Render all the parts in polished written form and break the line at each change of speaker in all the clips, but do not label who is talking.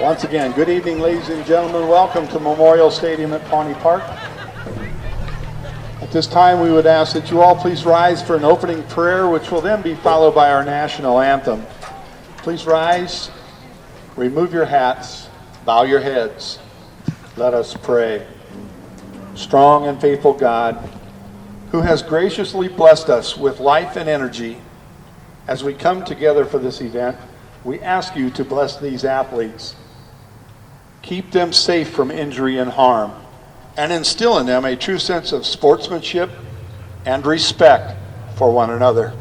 Once again, good evening, ladies and gentlemen. Welcome to Memorial Stadium at Pawnee Park. At this time, we would ask that you all please rise for an opening prayer, which will then be followed by our national anthem. Please rise, remove your hats, bow your heads. Let us pray. Strong and faithful God, who has graciously blessed us with life and energy, as we come together for this event, we ask you to bless these athletes. Keep them safe from injury and harm, and instill in them a true sense of sportsmanship and respect for one another.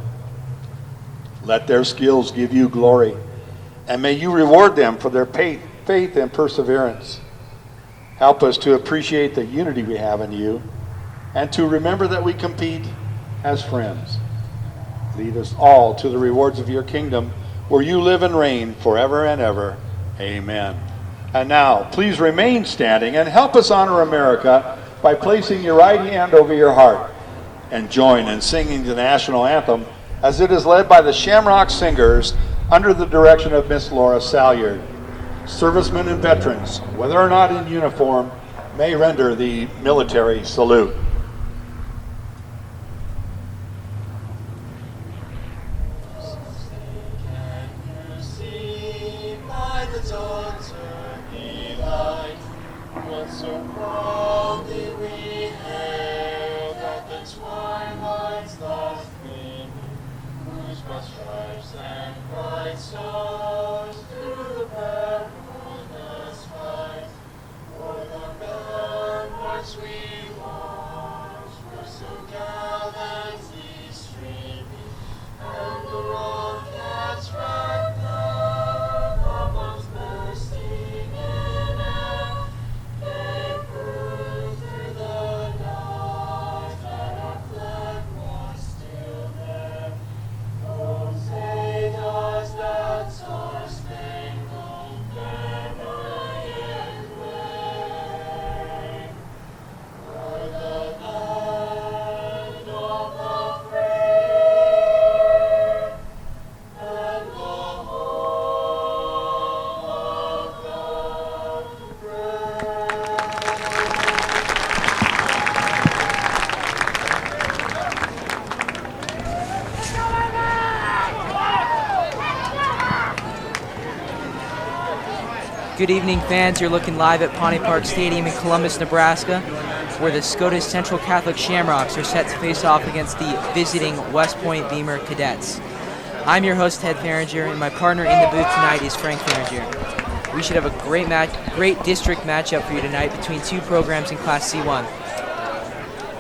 Let their skills give you glory, and may you reward them for their faith and perseverance. Help us to appreciate the unity we have in you, and to remember that we compete as friends. Lead us all to the rewards of your kingdom, where you live and reign forever and ever. Amen. And now, please remain standing and help us honor America by placing your right hand over your heart and join in singing the national anthem as it is led by the Shamrocks singers under the direction of Miss Laura Salyard. Servicemen and veterans, whether or not in uniform, may render the military salute.
Good evening, fans. You're looking live at Pawnee Park Stadium in Columbus, Nebraska, where the Scotus Central Catholic Shamrocks are set to face off against the visiting West Point-Beemer Cadets. I'm your host, Ted Fehringer, and my partner in the booth tonight is Frank Fehringer. We should have a great district matchup for you tonight between two programs in Class C1.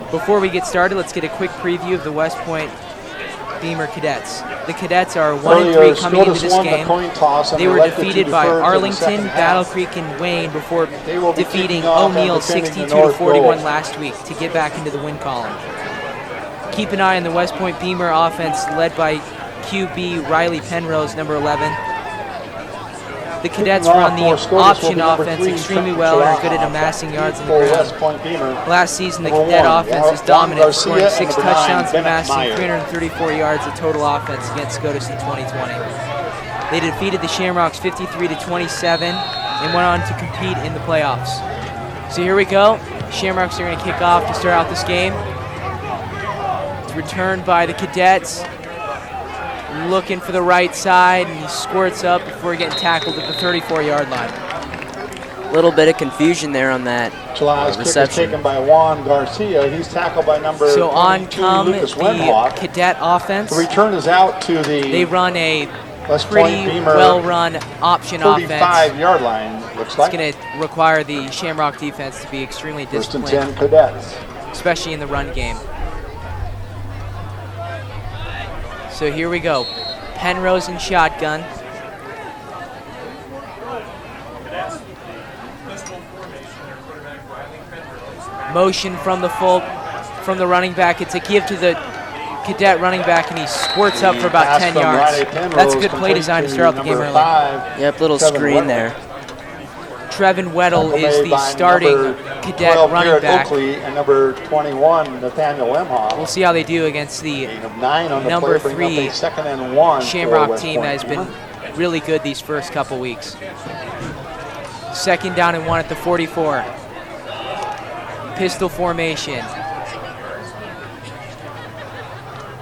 Before we get started, let's get a quick preview of the West Point-Beemer Cadets. The Cadets are 1-3 coming into this game. They were defeated by Arlington, Battle Creek, and Wayne before defeating O'Neill 62-41 last week to get back into the win column. Keep an eye on the West Point-Beemer offense led by QB Riley Penrose, number 11. The Cadets run the option offense extremely well and are good at amassing yards on the ground. Last season, the Cadet Offense was dominant, scoring 6 touchdowns and amassing 334 yards of total offense against Scotus in 2020. They defeated the Shamrocks 53-27 and went on to compete in the playoffs. So here we go. Shamrocks are going to kick off to start out this game. It's returned by the Cadets. Looking for the right side, and he squirts up before getting tackled at the 34-yard line.
A little bit of confusion there on that reception.
Taken by Juan Garcia. He's tackled by number 22,
so on come
Lucas
the
Windhawk.
Cadet offense.
The return is out to the
They run a
West
pretty
Point-Beemer
well-run option offense.
35-yard line, looks like.
It's going to require the Shamrock defense to be extremely disciplined.
First and 10 Cadets.
Especially in the run game. So here we go. Penrose and shotgun. Motion from the running back. It's a give to the Cadet running back, and he squirts up for about 10 yards. That's a good play design to start out the game early.
Yep, little screen there.
Trevin Weddle is the starting Cadet running back.
And number 21, Nathaniel Lemhoff.
We'll see how they do against the number 3 Shamrock team that has been really good these first couple weeks. 2nd down and 1 at the 44. Pistol formation.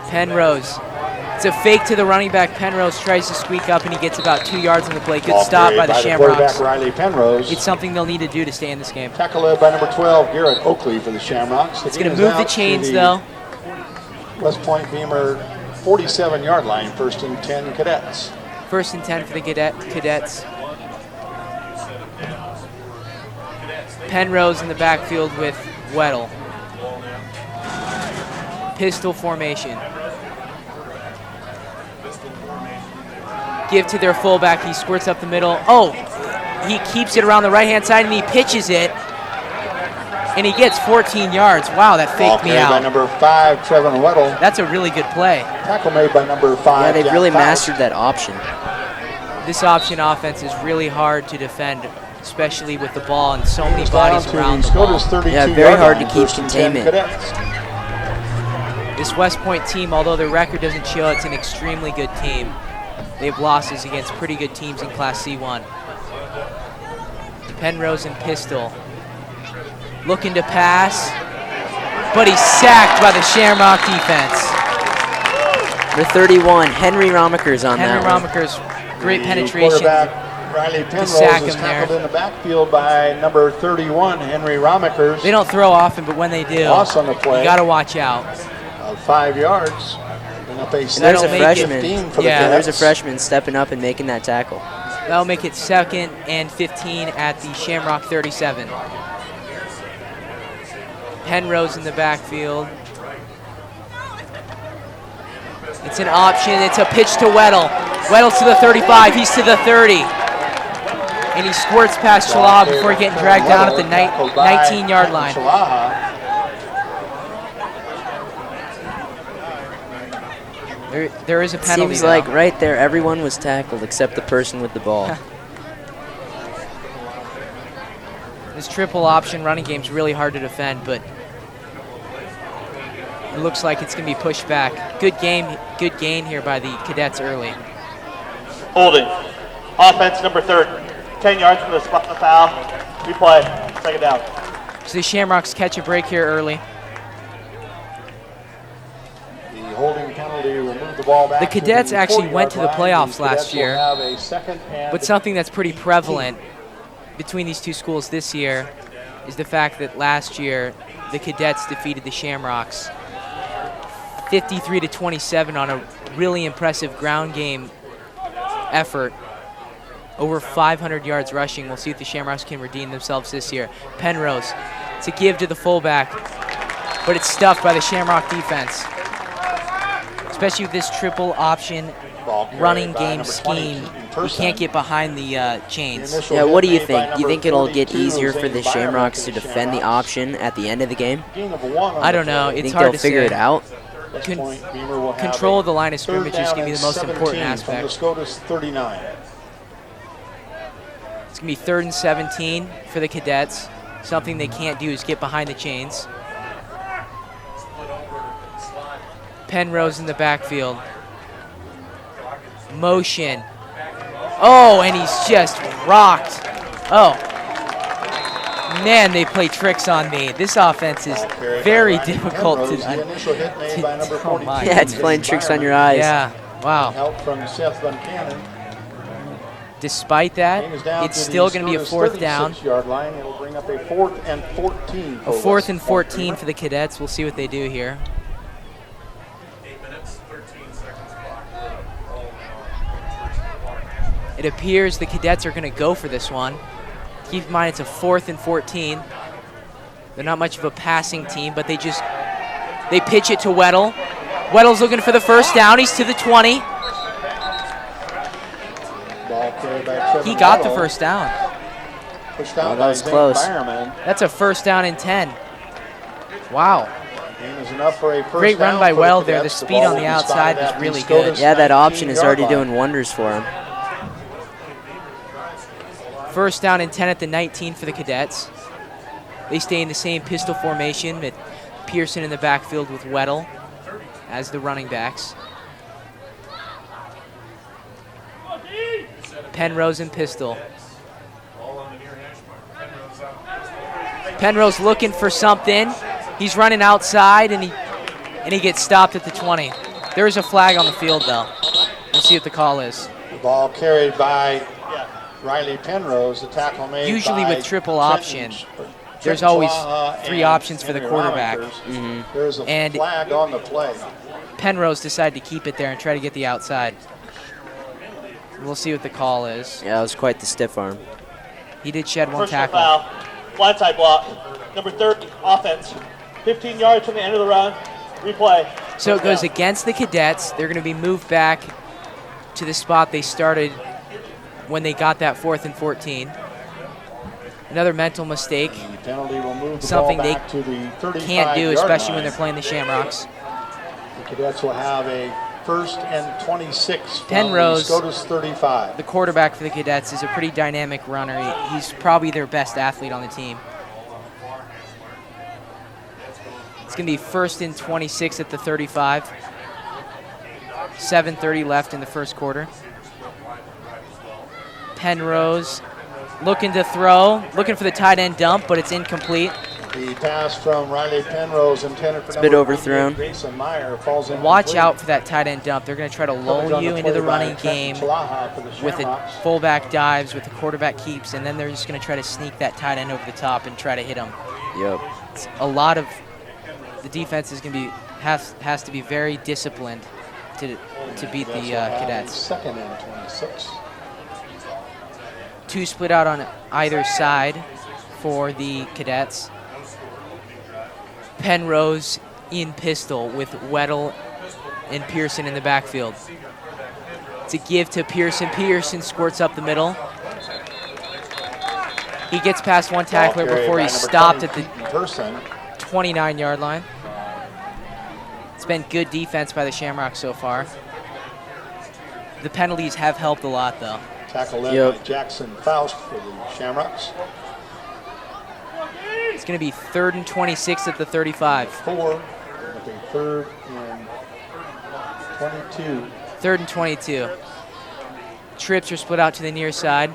Penrose. It's a fake to the running back. Penrose tries to squeak up, and he gets about 2 yards on the play. Good stop by the Shamrocks.
Riley Penrose.
It's something they'll need to do to stay in this game.
Tackle led by number 12, Garrett Oakley for the Shamrocks.
It's going to move the chains, though.
West Point-Beemer 47-yard line, 1st and 10 Cadets.
1st and 10 for the Cadets. Penrose in the backfield with Weddle. Pistol formation. Give to their fullback. He squirts up the middle. Oh, he keeps it around the right-hand side, and he pitches it. And he gets 14 yards. Wow, that faked me out.
By number 5, Trevin Weddle.
That's a really good play.
Tackle made by number 5.
Yeah, they've really mastered that option.
This option offense is really hard to defend, especially with the ball and so many bodies around the ball.
Yeah, very hard to keep containment.
This West Point team, although their record doesn't show, it's an extremely good team. They have losses against pretty good teams in Class C1. Penrose and pistol. Looking to pass, but he's sacked by the Shamrock defense.
The 31, Henry Romaker's on that one.
Henry Romaker's great penetration
Riley
to
Penrose
sack
is
him
tackled
there.
in the backfield by number 31, Henry Romakers.
They don't throw often, but when they do,
Loss on the play.
you got to watch out.
5 yards. And up a
And there's a
make
freshman.
it-
for the
yeah,
There's a
Cadets.
freshman stepping up and making that tackle.
That'll make it 2nd and 15 at the Shamrock 37. Penrose in the backfield. It's an option. It's a pitch to Weddle. Weddle to the 35. He's to the 30. And he squirts past Chala before getting dragged down at the 19-yard line. There is a penalty.
Seems like right there, everyone was tackled except the person with the ball.
This triple option running game's really hard to defend, but it looks like it's going to be pushed back. Good gain here by the Cadets early.
Holding. Offense number 3rd. 10 yards from the spot of foul. Replay. 2nd down.
So the Shamrocks catch a break here early.
The holding penalty will move the ball back.
The Cadets
to
actually went to the
40-yard line.
playoffs
The
last
Cadets will
year,
have a 2nd and
but something that's pretty prevalent between these two schools this year is the fact that last year the Cadets defeated the Shamrocks 53-27 on a really impressive ground game effort. Over 500 yards rushing. We'll see if the Shamrocks can redeem themselves this year. Penrose to give to the fullback, but it's stuffed by the Shamrock defense. Especially with this triple option running game scheme, you can't get behind the chains.
Yeah, what do you think? Do you think it'll get easier for the Shamrocks to defend the option at the end of the game?
I don't know.
You
It's
think
hard
they'll
to
figure
say.
it out?
Control of the line of scrimmage is going to be the most important aspect.
From the Scotus 39.
It's going to be 3rd and 17 for the Cadets. Something they can't do is get behind the chains. Penrose in the backfield. Motion. Oh, and he's just rocked. Oh. Man, they play tricks on me. This offense is very difficult to oh my.
Yeah, it's playing tricks on your eyes.
Yeah, wow.
Help from Seth Duncannon.
Despite that, it's still going to be a 4th down.
36-yard line. It'll bring up a 4th and 14.
A 4th and 14 for the Cadets. We'll see what they do here. It appears the Cadets are going to go for this one. Keep in mind it's a 4th and 14. They're not much of a passing team, but they pitch it to Weddle. Weddle's looking for the 1st down. He's to the 20. He got the 1st down.
Oh, that was close.
That's a 1st down and 10. Wow. Great
Great
run by Weddle there. The speed on the outside was really good.
Yeah, that option is already doing wonders for him.
1st down and 10 at the 19 for the Cadets. They stay in the same pistol formation with Pearson in the backfield with Weddle as the running backs. Penrose and pistol. Penrose looking for something. He's running outside, and he gets stopped at the 20. There's a flag on the field, though. We'll see what the call is.
The ball carried by Riley Penrose. The tackle made
Usually
by
with triple option, there's always 3 options for the quarterback.
There's a
And
flag on the play.
Penrose decided to keep it there and try to get the outside. We'll see what the call is.
Yeah, it was quite the stiff arm.
He did shed one
Personal
tackle.
foul. Blindside block. Number 30, offense. 15 yards from the end of the run. Replay.
So it
First
goes
down.
against the Cadets. They're going to be moved back to the spot they started when they got that 4th and 14. Another mental mistake.
The penalty will move the
Something
ball
they
back to the 35-yard
Can't do, especially when
line.
they're playing the Shamrocks.
The Cadets will have a 1st and 26 from
Penrose,
the Scotus 35.
the quarterback for the Cadets, is a pretty dynamic runner. He's probably their best athlete on the team. It's going to be 1st and 26 at the 35. 7:30 left in the first quarter. Penrose looking to throw, looking for the tight end dump, but it's incomplete.
The pass from Riley Penrose intended for
a bit
number
overthrown.
28, Grayson Meyer falls in.
Watch out for that tight end dump. They're going to try to
Coverage
lull
on
you into the
play by
running game
Chalaha for the
with the
Shamrocks.
fullback dives, with the quarterback keeps, and then they're just going to try to sneak that tight end over the top and try to hit him.
Yep.
It's a lot of the defense is going to be has to be very disciplined to beat the
Cadets will have a
Cadets.
2nd and 26.
2 split out on either side for the Cadets. Penrose in pistol with Weddle and Pearson in the backfield. It's a give to Pearson. Pearson squirts up the middle. He gets past one tackler
Ball carried
before
by
he's
number
stopped
20,
at the
Keaton Person.
29-yard line. It's been good defense by the Shamrocks so far. The penalties have helped a lot, though.
Tackle led
Yep.
by Jackson Faust for the Shamrocks.
It's going to be 3rd and 26 at the 35.
4 with a 3rd and 22.
3rd and 22. Trips are split out to the near side.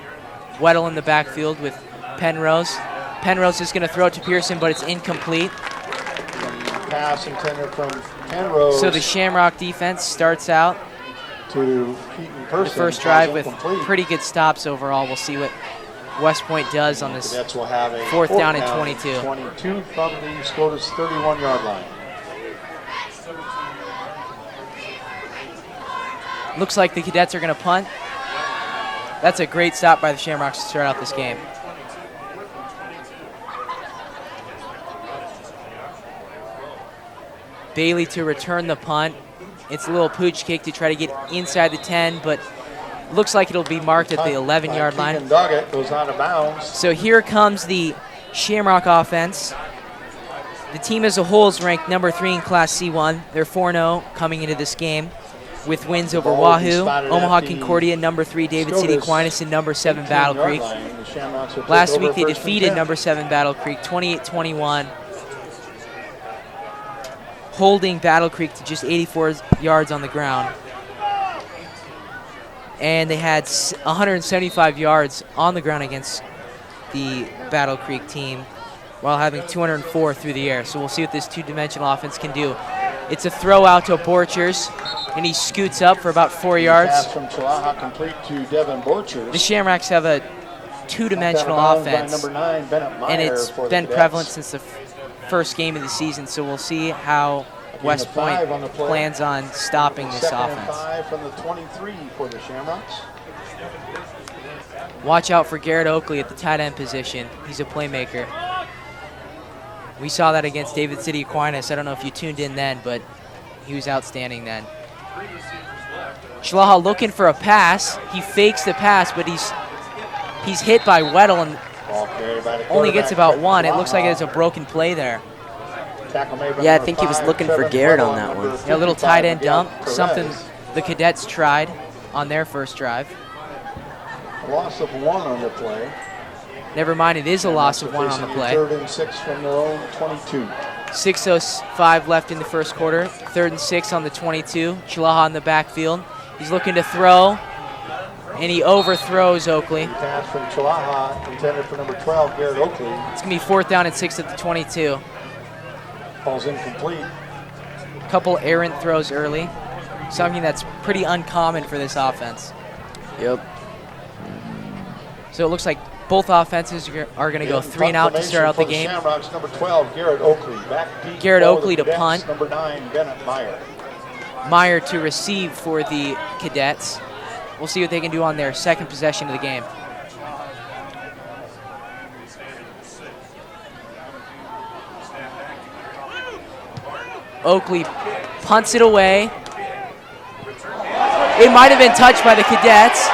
Weddle in the backfield with Penrose. Penrose is going to throw it to Pearson, but it's incomplete.
The pass intended from Penrose
So the Shamrock defense starts out
to Keaton Person.
the first
falls
drive with
incomplete.
pretty good stops overall. We'll see what West Point does on this.
Cadets will have a
4th down and 22.
22 from the Scotus 31-yard line.
Looks like the Cadets are going to punt. That's a great stop by the Shamrocks to start out this game. Bailey to return the punt. It's a little pooch kick to try to get inside the 10, but looks like it'll be marked at the 11-yard line.
Keegan Doggett goes out of bounds.
So here comes the Shamrock offense. The team as a whole is ranked number 3 in Class C1. They're 4-0 coming into this game with wins over
ball will be
Wahoo,
spotted
Omaha
at the
Concordia, number 3 David City
Scotus
Aquinas, and number 7 Battle
18-yard
Creek.
line. The Shamrocks will take
Last
over
week they
1st and
defeated
10.
number 7 Battle Creek 28-21, holding Battle Creek to just 84 yards on the ground. And they had 175 yards on the ground against the Battle Creek team while having 204 through the air. So we'll see what this two-dimensional offense can do. It's a throw out to Borchers, and he scoots up for about 4 yards.
Pass from Chalaha complete to Devin Borchers.
The Shamrocks have a two-dimensional
Knocked out of bounds by
offense,
number 9, Bennett Meyer,
and it's
for the
been
Cadets.
prevalent since the first game of the season. So we'll see how West
of
Point
5 on the play.
plans on stopping this
2nd and
offense.
5 from the 23 for the Shamrocks.
Watch out for Garrett Oakley at the tight end position. He's a playmaker. We saw that against David City Aquinas. I don't know if you tuned in then, but he was outstanding then. Chalaha looking for a pass. He fakes the pass, but he's hit by Weddle and
Ball carried by the
only gets
quarterback,
about
Trent
one. It looks like
Chalaha.
it's a broken play there.
Tackle made by
Yeah, I
number
think he was
5,
looking for
Trevin
Garrett
Weddle,
on that
number
one.
Yeah, a little
55,
tight end
Miguel
dump,
Perez.
something the Cadets tried on their first drive.
A loss of 1 on the play.
Never mind, it is a loss of 1 on the
Facing
play.
3rd and 6 from their own 22.
6:05 left in the first quarter. 3rd and 6 on the 22. Chalaha in the backfield. He's looking to throw. And he overthrows Oakley.
Pass from Chilaha, intended for number 12, Garrett Oakley.
It's going to be 4th down and 6 at the 22.
Ball's incomplete.
Couple errant throws early. Something that's pretty uncommon for this offense.
Yep.
So it looks like both offenses are going to go 3 and out to start out the game.
Shamrocks, number 12, Garrett Oakley. Back deep
Garrett
for
Oakley
the
to
Cadets,
punt.
Number 9, Bennett Meyer.
Meyer to receive for the Cadets. We'll see what they can do on their second possession of the game. Oakley punts it away. It might have been touched by the Cadets.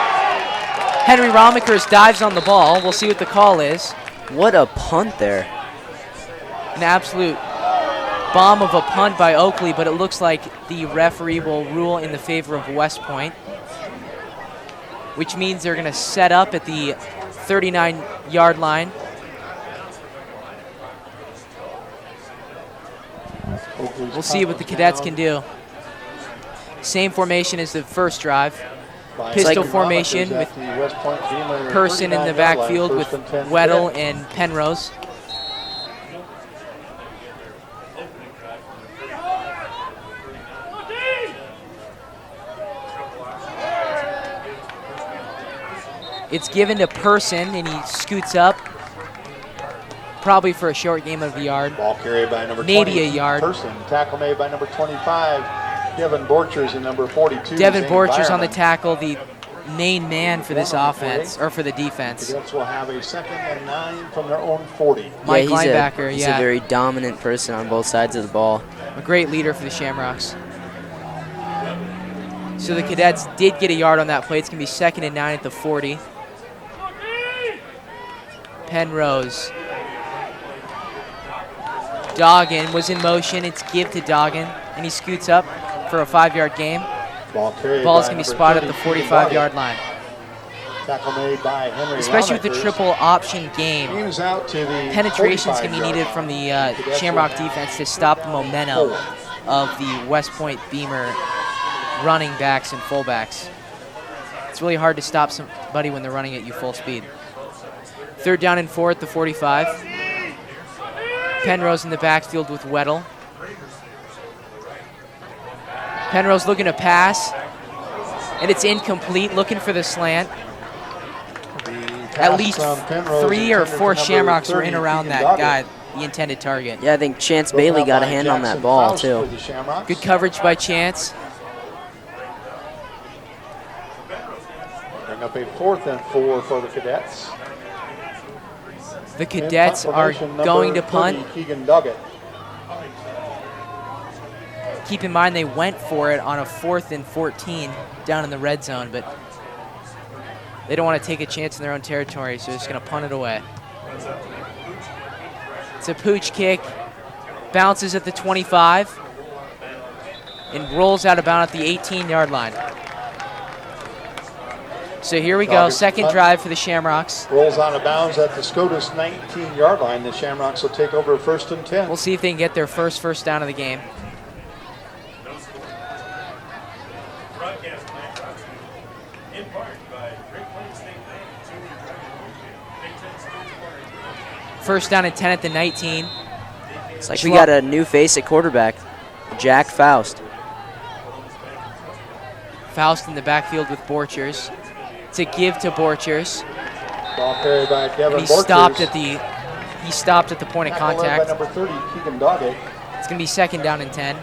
Henry Romikers dives on the ball. We'll see what the call is.
What a punt there.
An absolute bomb of a punt by Oakley, but it looks like the referee will rule in the favor of West Point, which means they're going to set up at the 39-yard line. We'll see what the Cadets can do. Same formation as the first drive. Pistol formation with person in the backfield with Weddle and Penrose. It's given to Person, and he scoots up, probably for a short game of the yard.
Ball carried by number
maybe
20,
a yard.
Person. Tackle made by number 25, Devin Borchers, and number 42.
Devin
Zane
Borchers on the
Byerman.
tackle, the main man for this offense, or for the defense.
Cadets will have a 2nd and 9 from their own 40.
Mike
yeah,
linebacker,
he's a very dominant person on both sides of the ball.
A great leader for the Shamrocks. So the Cadets did get a yard on that play. It's going to be 2nd and 9 at the 40. Penrose. Doggin was in motion. It's give to Doggin, and he scoots up for a 5-yard gain. Ball's going to be spotted at the 45-yard line.
Tackle made by Henry
Especially with the
Romikers.
triple option game,
Game's out to the
penetration is going to be
45-yard
needed from the Shamrock defense to stop the momentum of the West Point-Beemer running backs and fullbacks. It's really hard to stop somebody when they're running at you full speed. 3rd down and 4 at the 45. Penrose in the backfield with Weddle. Penrose looking to pass, and it's incomplete, looking for the slant. At least 3 or 4 Shamrocks were in around that guy, the intended target.
Yeah, I think Chance Bailey got a hand on that ball, too.
Good coverage by Chance.
Bring up a 4th and 4 for the Cadets.
The Cadets are going to punt.
Keegan Duggett.
Keep in mind they went for it on a 4th and 14 down in the red zone, but they don't want to take a chance in their own territory, so they're just going to punt it away. It's a pooch kick, bounces at the 25, and rolls out of bounds at the 18-yard line. So here we go, second drive for the Shamrocks.
Rolls out of bounds at the Scotus 19-yard line. The Shamrocks will take over 1st and 10.
We'll see if they can get their first down of the game. First down and 10 at the 19.
It's like we got a new face at quarterback, Jack Faust.
Faust in the backfield with Borchers. It's a give to Borchers.
Ball carried by Devin
And he
Borchers.
stopped at the point of
Tackle led
contact.
by number 30, Keegan Doggett.
It's going to be 2nd down and 10.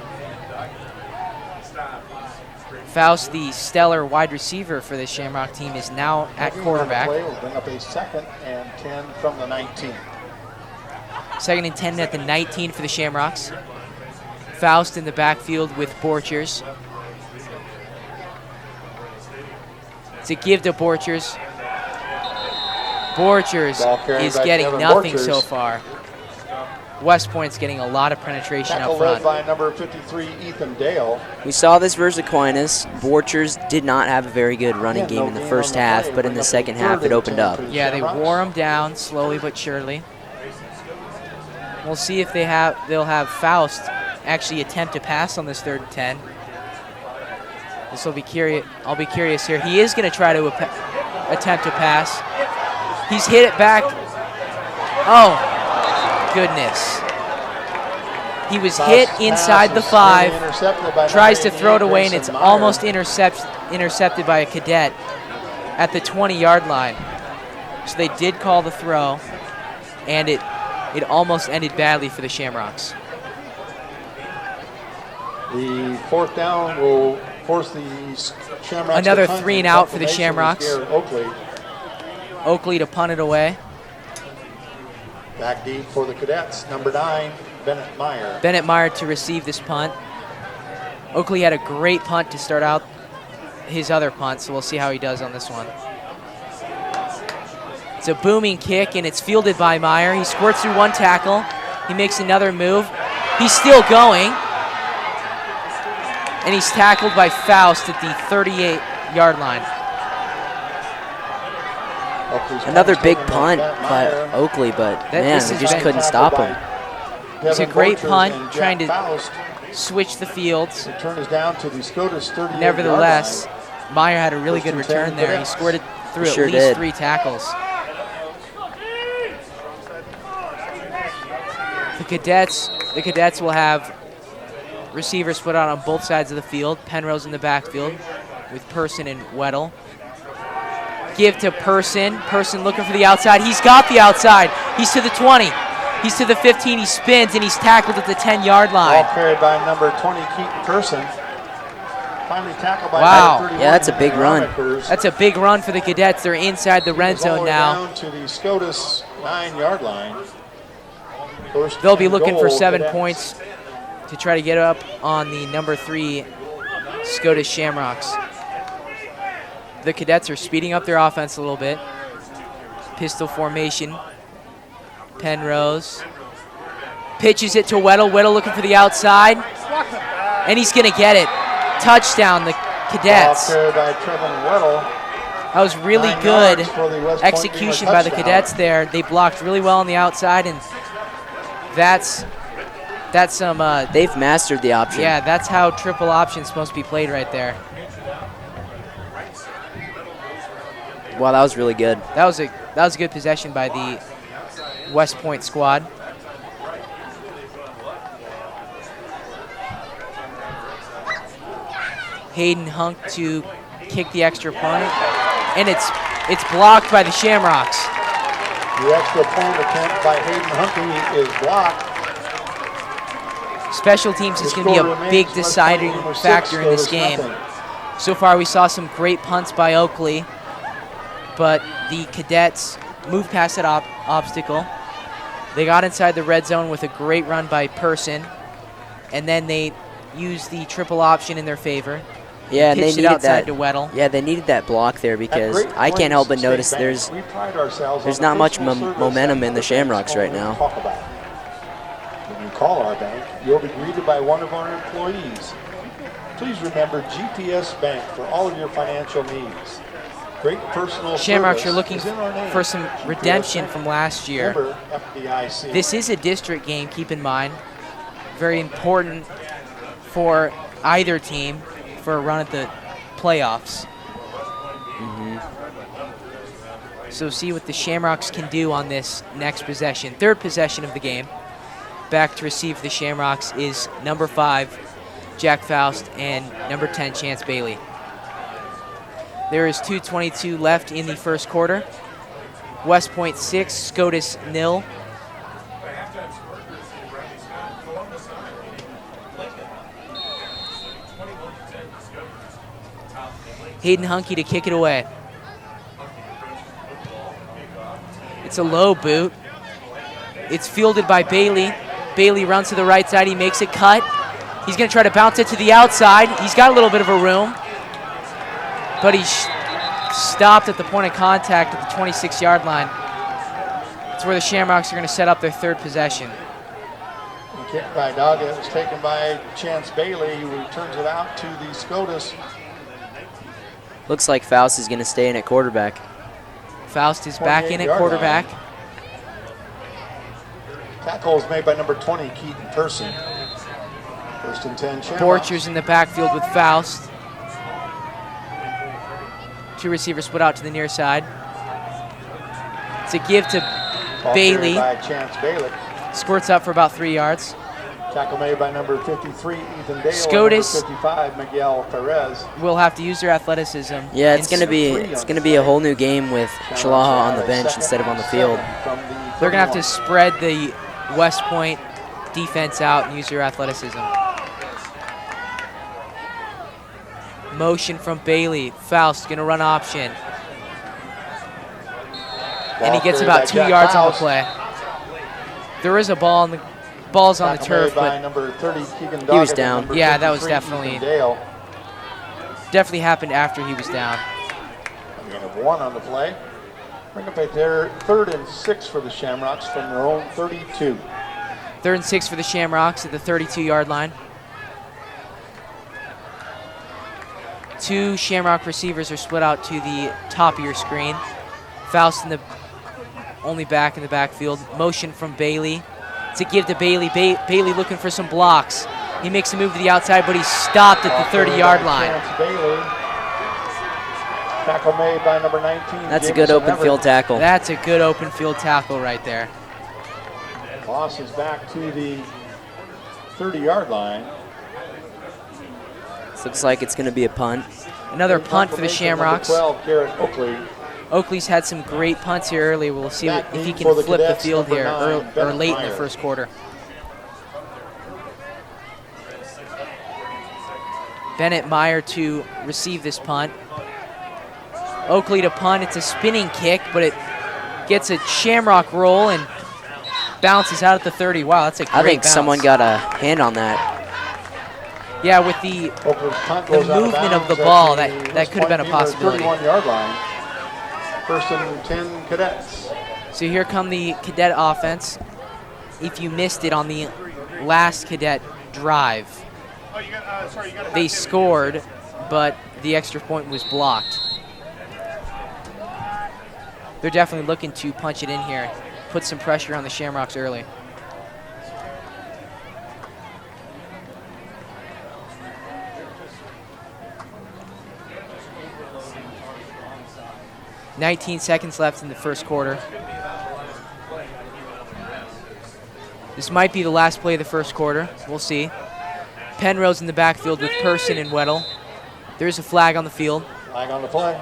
Faust, the stellar wide receiver for the Shamrock team, is now at quarterback.
Play will bring up a 2nd and 10 from the 19.
2nd and 10 at the 19 for the Shamrocks. Faust in the backfield with Borchers. It's a give to Borchers. Borchers is getting
Devin
nothing
Borchers.
so far. West Point's getting a lot of penetration
Tackle
up
led
front.
by number 53, Ethan Dale.
We saw this versus Aquinas. Borchers did not have a very good running game in the first half, but in the second half it opened up.
Yeah, they wore him down slowly but surely. We'll see if they'll have Faust actually attempt to pass on this 3rd and 10. This will be curious. I'll be curious here. He is going to try to attempt to pass. He's hit it back. Oh, goodness. He was hit inside the 5, tries to throw it away, and it's almost intercepted by a cadet at the 20-yard line. So they did call the throw, and it almost ended badly for the Shamrocks.
The 4th down will force the Shamrocks.
Another 3 and out for the Shamrocks. Oakley to punt it away.
Back deep for the Cadets, number 9, Bennett Meyer.
Bennett Meyer to receive this punt. Oakley had a great punt to start out his other punt, so we'll see how he does on this one. It's a booming kick, and it's fielded by Meyer. He squirts through one tackle. He makes another move. He's still going. And he's tackled by Faust at the 38-yard line.
Another big punt by Oakley, but man, we just couldn't stop him.
It's a great punt, trying to switch the fields.
Return is down to the Scotus 38.
Nevertheless, Meyer had a really good return there. He scored it through at least 3 tackles. The Cadets will have receivers put out on both sides of the field. Penrose in the backfield with Person and Weddle. Give to Person. Person looking for the outside. He's got the outside. He's to the 20. He's to the 15. He spins, and he's tackled at the 10-yard line.
Ball carried by number 20, Keaton Person. Finally tackled by
number
31.
Yeah, that's a big run.
That's a big run for the Cadets. They're inside the red zone now.
Down to the Scotus 9-yard line.
They'll be looking for 7 points to try to get up on the number 3 Scotus Shamrocks. The Cadets are speeding up their offense a little bit. Pistol formation. Penrose pitches it to Weddle. Weddle looking for the outside, and he's going to get it. Touchdown, the Cadets. That was really good execution by the Cadets there. They blocked really well on the outside, and that's some.
They've mastered the option.
Yeah, that's how triple option's supposed to be played right there.
Wow, that was really good.
That was a good possession by the West Point squad. Hayden Hunk to kick the extra point, and it's blocked by the Shamrocks.
The extra point attempt by Hayden Hunky is blocked.
Special teams is going to be a big deciding factor in this game. So far, we saw some great punts by Oakley, but the Cadets moved past that obstacle. They got inside the red zone with a great run by Person, and then they used the triple option in their favor.
Yeah, and they needed that.
To Weddle.
Yeah, they needed that block there because I can't help but notice there's not much momentum in the Shamrocks right now.
When you call our bank, you'll be greeted by one of our employees. Please remember GPS Bank for all of your financial needs. Great personal
Shamrocks are looking
is in our name.
for some redemption from last year.
Member FDIC.
This is a district game, keep in mind. Very important for either team for a run at the playoffs. So see what the Shamrocks can do on this next possession. Third possession of the game. Back to receive the Shamrocks is number 5, Jack Faust, and number 10, Chance Bailey. There is 2:22 left in the first quarter. West Point 6, Scotus 0. Hayden Hunky to kick it away. It's a low boot. It's fielded by Bailey. Bailey runs to the right side. He makes a cut. He's going to try to bounce it to the outside. He's got a little bit of a room, but he's stopped at the point of contact at the 26-yard line. That's where the Shamrocks are going to set up their third possession.
Kick by Doggett was taken by Chance Bailey, who returns it out to the Scotus.
Looks like Faust is going to stay in at quarterback.
Faust is back in at quarterback.
Tackle is made by number 20, Keaton Person. First and 10, Shamrocks.
Borchers in the backfield with Faust. Two receivers split out to the near side. It's a give to
Ball
Bailey.
carried by Chance Bailey.
Squirts up for about 3 yards.
Tackle made by number 53, Ethan Dale.
Scotus.
And number 55, Miguel Perez.
Will have to use their athleticism.
Yeah, it's gonna be a whole new game with Chalaha on the bench instead of on the field.
They're gonna have to spread the West Point defense out and use their athleticism. Motion from Bailey. Faust gonna run option. And he gets about 2 yards on the play. There is a ball on the ball's on the turf, but
number 30,
he was down.
Yeah, that was definitely happened after he was down.
Gain of 1 on the play. Bring up a 3rd and 6 for the Shamrocks from their own 32.
3rd and 6 for the Shamrocks at the 32-yard line. 2 Shamrock receivers are split out to the top of your screen. Faust in the only back in the backfield. Motion from Bailey. To give to Bailey. Bailey looking for some blocks. He makes a move to the outside, but he's stopped at the 30-yard line.
Bailey. Tackle made by number 19.
That's a good open field tackle.
That's a good open field tackle right there.
Loss is back to the 30-yard line.
This looks like it's going to be a punt.
Another punt for the Shamrocks.
12, Garrett Oakley.
Oakley's had some great punts here early. We'll see if he can flip the field here or late in the first quarter. Bennett Meyer to receive this punt. Oakley to punt. It's a spinning kick, but it gets a Shamrock roll and bounces out at the 30. Wow, that's a great
I think
bounce.
someone got a hand on that.
Yeah, with the movement of the ball, that could have been a possibility.
31-yard line. 1st and 10 Cadets.
So here come the Cadet offense. If you missed it on the last Cadet drive, they scored, but the extra point was blocked. They're definitely looking to punch it in here, put some pressure on the Shamrocks early. .19 seconds left in the first quarter. This might be the last play of the first quarter. We'll see. Penrose in the backfield with Person and Weddle. There's a flag on the field.
Flag on the play.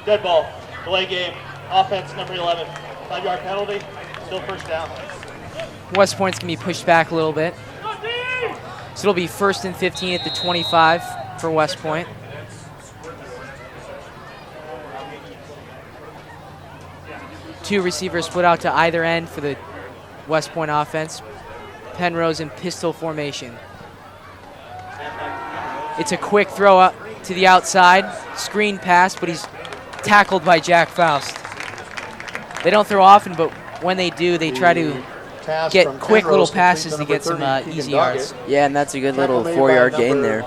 Dead ball. Delay game. Offense number 11. 5-yard penalty. Still first down.
West Point's going to be pushed back a little bit. So it'll be 1st and 15 at the 25 for West Point. Two receivers split out to either end for the West Point offense. Penrose in pistol formation. It's a quick throw up to the outside. Screen pass, but he's tackled by Jack Faust. They don't throw often, but when they do, they try to get quick little passes to get some easy yards.
Yeah, and that's a good little 4-yard gain there.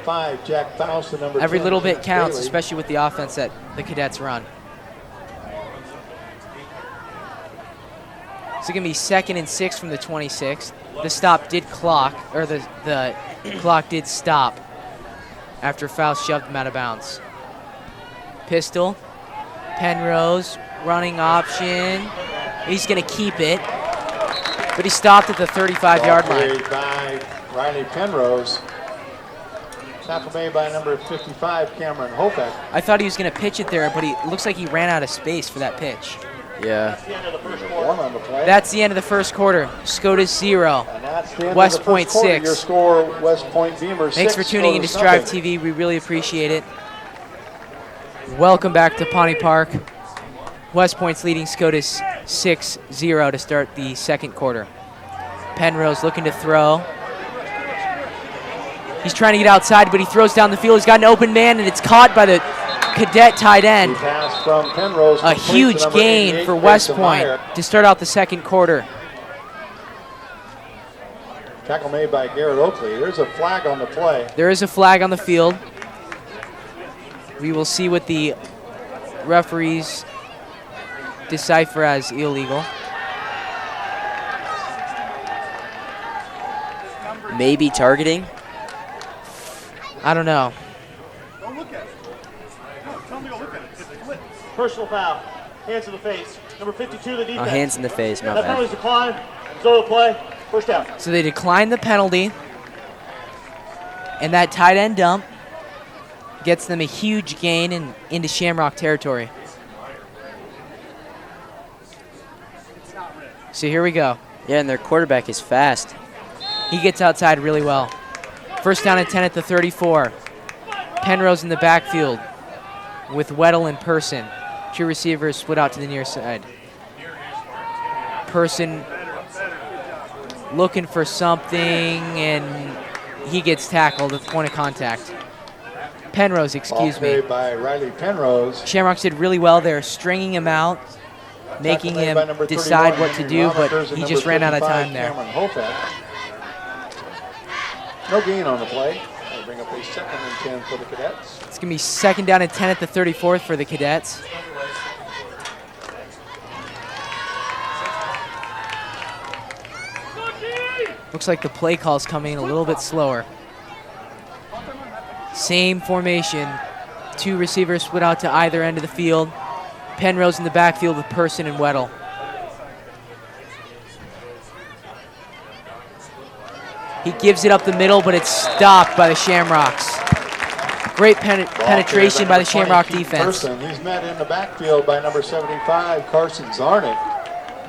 5, Jack Faust, and number
Every
10,
little bit
Chance
counts,
Bailey.
especially with the offense that the Cadets run. So it's going to be 2nd and 6 from the 26. The stop did clock, or the clock did stop after Faust shoved him out of bounds. Pistol, Penrose, running option. He's going to keep it, but he stopped at the 35-yard
Ball
line.
carried by Riley Penrose. Tackle made by number 55, Cameron Hopek.
I thought he was going to pitch it there, but it looks like he ran out of space for that pitch.
Yeah.
One on the play.
That's the end of the first quarter. SCOTUS 0.
And that's the end
West
of the
Point
first quarter.
6.
Your score, West Point-Beemer 6.
Thanks for tuning in to Strive TV. We really appreciate it. Welcome back to Pawnee Park. West Point's leading SCOTUS 6-0 to start the second quarter. Penrose looking to throw. He's trying to get outside, but he throws down the field. He's got an open man, and it's caught by the Cadet tight end.
Pass from Penrose.
A huge gain for West Point to start out the second quarter.
Tackle made by Garrett Oakley. There's a flag on the play.
There is a flag on the field. We will see what the referees decipher as illegal.
Maybe targeting.
I don't know.
Personal foul. Hands to the face. Number 52, the defense.
Oh, hands in the face, my
That
bad.
penalty's declined. Solo play. First down.
So they declined the penalty. And that tight end dump gets them a huge gain and into Shamrock territory. So here we go.
Yeah, and their quarterback is fast.
He gets outside really well. First down and 10 at the 34. Penrose in the backfield with Weddle in person. Two receivers split out to the near side. Person looking for something, and he gets tackled at the point of contact. Penrose, excuse me.
Ball carried by Riley Penrose.
Shamrocks did really well there, stringing him out, making
Tackle made by
him
number
decide
31,
what to
Henry
do, but
Romakers, and
he
number
just ran out of
55,
time there.
Cameron Hofek. No gain on the play. They bring up a 2nd and 10 for the Cadets.
It's going to be 2nd down and 10 at the 34th for the Cadets. Looks like the play call's coming in a little bit slower. Same formation. Two receivers split out to either end of the field. Penrose in the backfield with Person and Weddle. He gives it up the middle, but it's stopped by the Shamrocks. Great penetration by the Shamrock defense.
Person. He's met in the backfield by number 75, Carson Zarnick.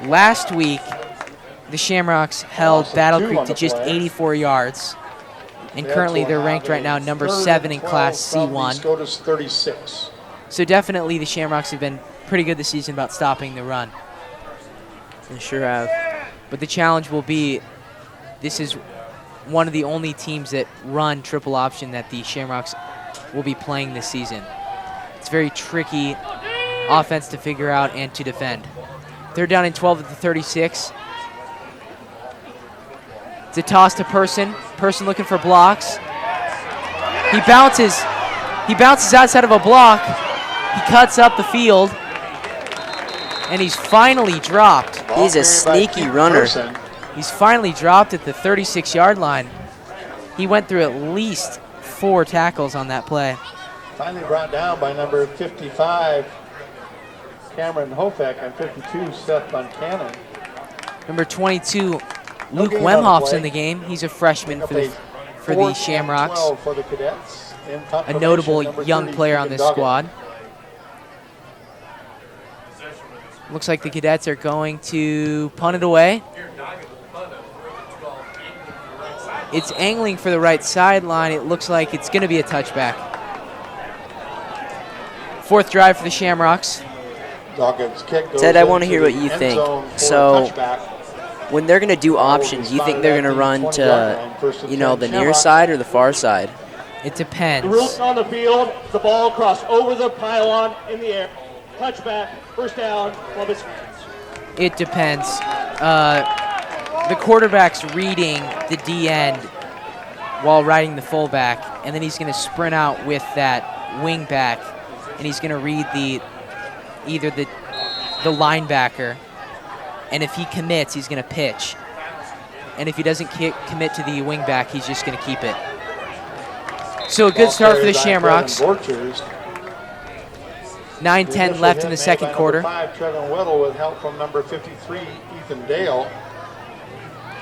Last week, the Shamrocks held Battle Creek to just 84 yards. And currently they're ranked right now number 7 in Class C1.
Scotus 36.
So definitely the Shamrocks have been pretty good this season about stopping the run.
They sure have.
But the challenge will be, this is one of the only teams that run triple option that the Shamrocks will be playing this season. It's very tricky offense to figure out and to defend. They're down in 12 at the 36. It's a toss to Person. Person looking for blocks. He bounces. He bounces outside of a block. He cuts up the field. And he's finally dropped.
He's a sneaky runner.
He's finally dropped at the 36-yard line. He went through at least 4 tackles on that play.
Finally brought down by number 55, Cameron Hofek, and 52, Seth Buchanan.
Number 22,
No
Luke
gain on the
Wemhoff's
play.
in the game. He's a freshman
Pick
for
up
the
a
for
4th
the
and
Shamrocks.
12 for the Cadets. In
A
confirmation,
notable
number
young
30,
player on
Keegan
this
Doggett.
squad. Looks like the Cadets are going to punt it away. It's angling for the right sideline. It looks like it's going to be a touchback. 4th drive for the Shamrocks.
Doggett's kick goes
Ted, I want to
into
hear what
the
you
end
think.
zone for a
So,
touchback.
when they're going to do options, do you think they're going to run to, the near side or the far side?
It
The
depends.
rules on the field. The ball crossed over the pylon in the air. Touchback. First down. Columbus fans.
It depends. The quarterback's reading the D end while riding the fullback, and then he's going to sprint out with that wing back, and he's going to read either the linebacker, and if he commits, he's going to pitch. And if he doesn't commit to the wing back, he's just going to keep it. So a good start for the Shamrocks. 9-10 left in the second quarter.
5, Trevin Weddle with help from number 53, Ethan Dale.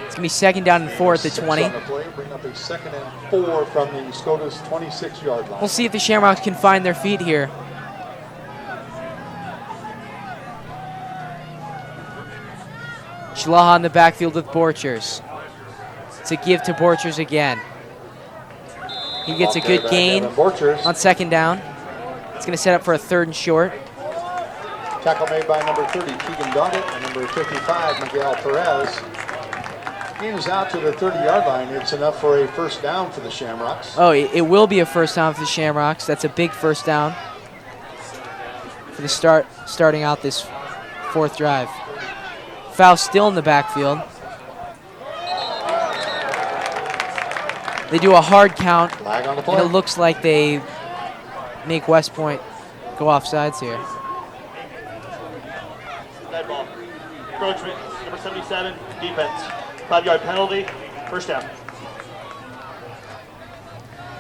It's going to be 2nd down and 4 at the
6
20.
on the play, bring up a 2nd and 4 from the Scotus 26-yard line.
We'll see if the Shamrocks can find their feet here. Schlaha in the backfield with Borchers. It's a give to Borchers again. He gets a
Ball carried
good
by
gain
Devin Borchers.
on 2nd down. It's going to set up for a 3rd and short.
Tackle made by number 30, Keegan Doggett, and number 55, Miguel Perez. Gain is out to the 30-yard line. It's enough for a 1st down for the Shamrocks.
Oh, it will be a 1st down for the Shamrocks. That's a big 1st down for the starting out this 4th drive. Foul still in the backfield. They do a hard count,
Flag on the
and
play.
it looks like they make West Point go off sides here.
Dead ball. Encroachment. Number 77. Defense. 5-yard penalty. First down.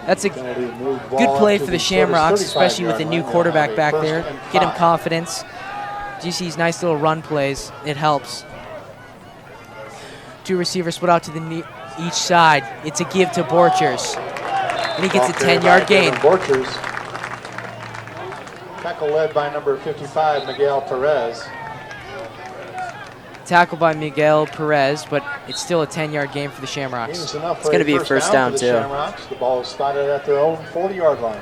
That's a good play for the Shamrocks, especially with a new quarterback back there. Get him confidence. GC's nice little run plays. It helps. Two receivers split out to each side. It's a give to Borchers. And he gets a 10-yard gain.
Borchers. Tackle led by number 55, Miguel Perez.
Tackle by Miguel Perez, but it's still a 10-yard gain for the Shamrocks.
It's going to be a first down, too.
The ball is spotted at their own 40-yard line.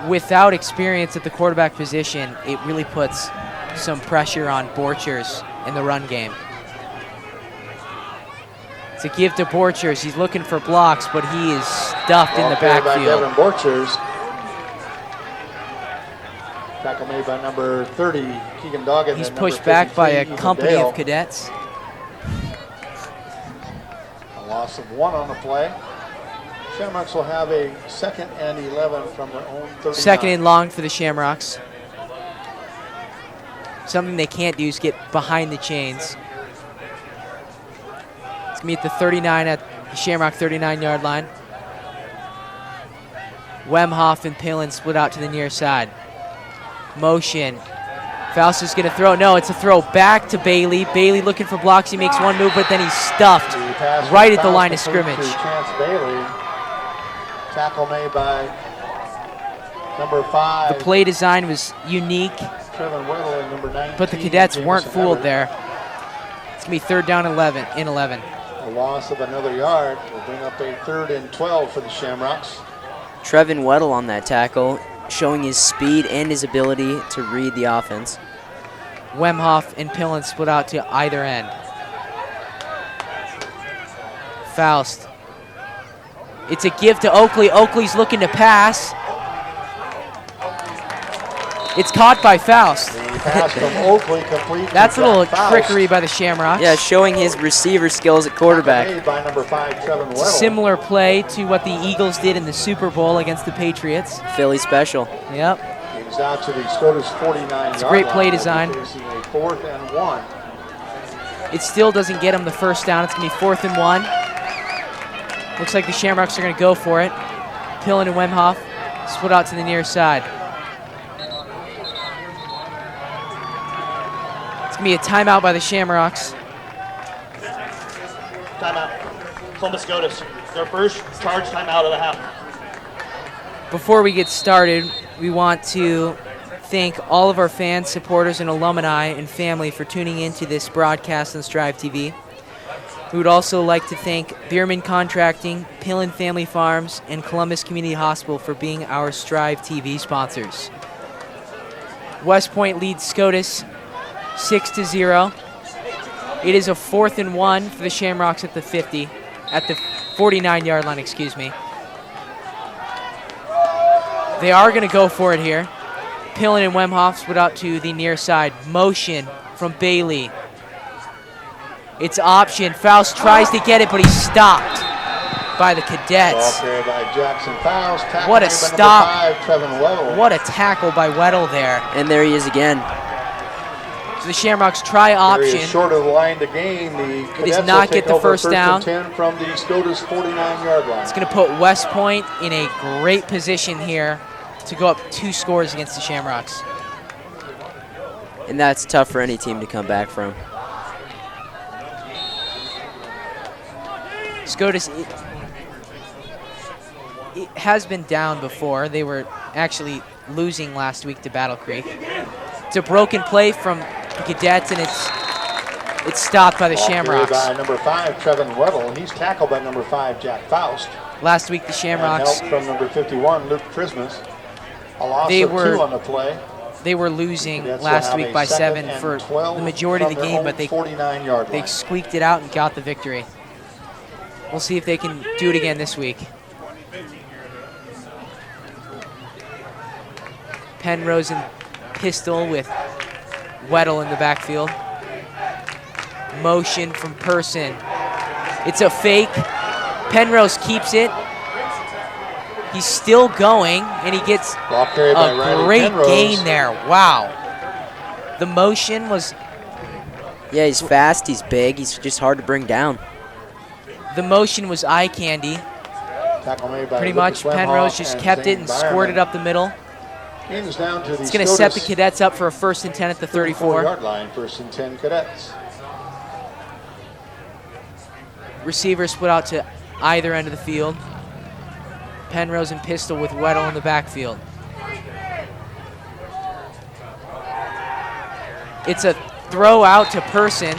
Without experience at the quarterback position, it really puts some pressure on Borchers in the run game. It's a give to Borchers. He's looking for blocks, but he is stuffed in the backfield.
By Borchers. Tackle made by number 30, Keegan Doggett.
He's pushed back by a company of cadets.
A loss of 1 on the play. Shamrocks will have a 2nd and 11 from their own 39.
2nd and long for the Shamrocks. Something they can't do is get behind the chains. It's going to be at the 39 at the Shamrock 39-yard line. Wemhoff and Pillin split out to the near side. Motion. Faust is going to throw. No, it's a throw back to Bailey. Bailey looking for blocks. He makes one move, but then he's stuffed right at the line of scrimmage.
Chance Bailey. Tackle made by number 5.
The play design was unique,
Trevin Whittle and number 19,
but the Cadets weren't
Jameson
fooled
Everett.
there. It's going to be 3rd down 11.
A loss of another yard will bring up a 3rd and 12 for the Shamrocks.
Trevin Weddle on that tackle, showing his speed and his ability to read the offense.
Wemhoff and Pillin split out to either end. Faust. It's a give to Oakley. Oakley's looking to pass. It's caught by Faust.
The pass from Oakley complete.
That's a little
Faust.
trickery by the Shamrocks.
Yeah, showing his receiver skills at quarterback.
Made by number 5, Trevin Whittle.
Similar play to what the Eagles did in the Super Bowl against the Patriots.
Philly special.
Yep.
He's out to the Scotus 49-yard
It's a great play
line.
design.
Facing a 4th and 1.
It still doesn't get him the first down. It's going to be 4th and 1. Looks like the Shamrocks are going to go for it. Pillin and Wemhoff split out to the near side. It's going to be a timeout by the Shamrocks.
Timeout. Columbus Scotus. Their first charge timeout of the half.
Before we get started, we want to thank all of our fans, supporters, and alumni and family for tuning into this broadcast on Strive TV. We would also like to thank Bierman Contracting, Pillin Family Farms, and Columbus Community Hospital for being our Strive TV sponsors. West Point leads Scotus 6-0. It is a 4th and 1 for the Shamrocks at the 50, at the 49-yard line, excuse me. They are going to go for it here. Pillin and Wemhoff split out to the near side. Motion from Bailey. It's option. Faust tries to get it, but he's stopped by the Cadets.
Ball carried by Jackson Faust. Tackle
What a
made by
stop.
number 5, Trevin Whittle.
What a tackle by Weddle there.
And there he is again.
So the Shamrocks try
Very
option.
short of the line to gain. The Cadets
does not
will take
get the
over
first down.
and 10 from the Scotus 49-yard line.
It's going to put West Point in a great position here to go up 2 scores against the Shamrocks.
And that's tough for any team to come back from.
Scotus it has been down before. They were actually losing last week to Battle Creek. It's a broken play from the Cadets, and it's stopped by the
Ball carried
Shamrocks.
by number 5, Trevin Whittle. He's tackled by number 5, Jack Faust.
Last week, the
And
Shamrocks,
help from number 51, Luke Christmas. A loss
They
of
were
2 on the play.
they were losing
Cadets will
last
have
week
a
by
2nd
7
and
for
12
the majority of the
from their
game,
own
but they
49-yard line.
squeaked it out and got the victory. We'll see if they can do it again this week. Penrose and Pistol with Weddle in the backfield. Motion from Person. It's a fake. Penrose keeps it. He's still going, and he gets
Ball carried by
a
Riley
great
Penrose.
gain there. Wow. The motion was,
Yeah, he's fast, he's big, he's just hard to bring down.
the motion was eye candy.
Tackle made by
Pretty
Lucas
much,
Wemhoff
Penrose just kept
Zane
it and squirted
Byerman.
up the middle.
Gain is down to the
It's going to set the
Scotus
Cadets up for a 1st and 10 at the 34.
34-yard line, 1st and 10 Cadets.
Receivers split out to either end of the field. Penrose and pistol with Weddle in the backfield. It's a throw out to Person,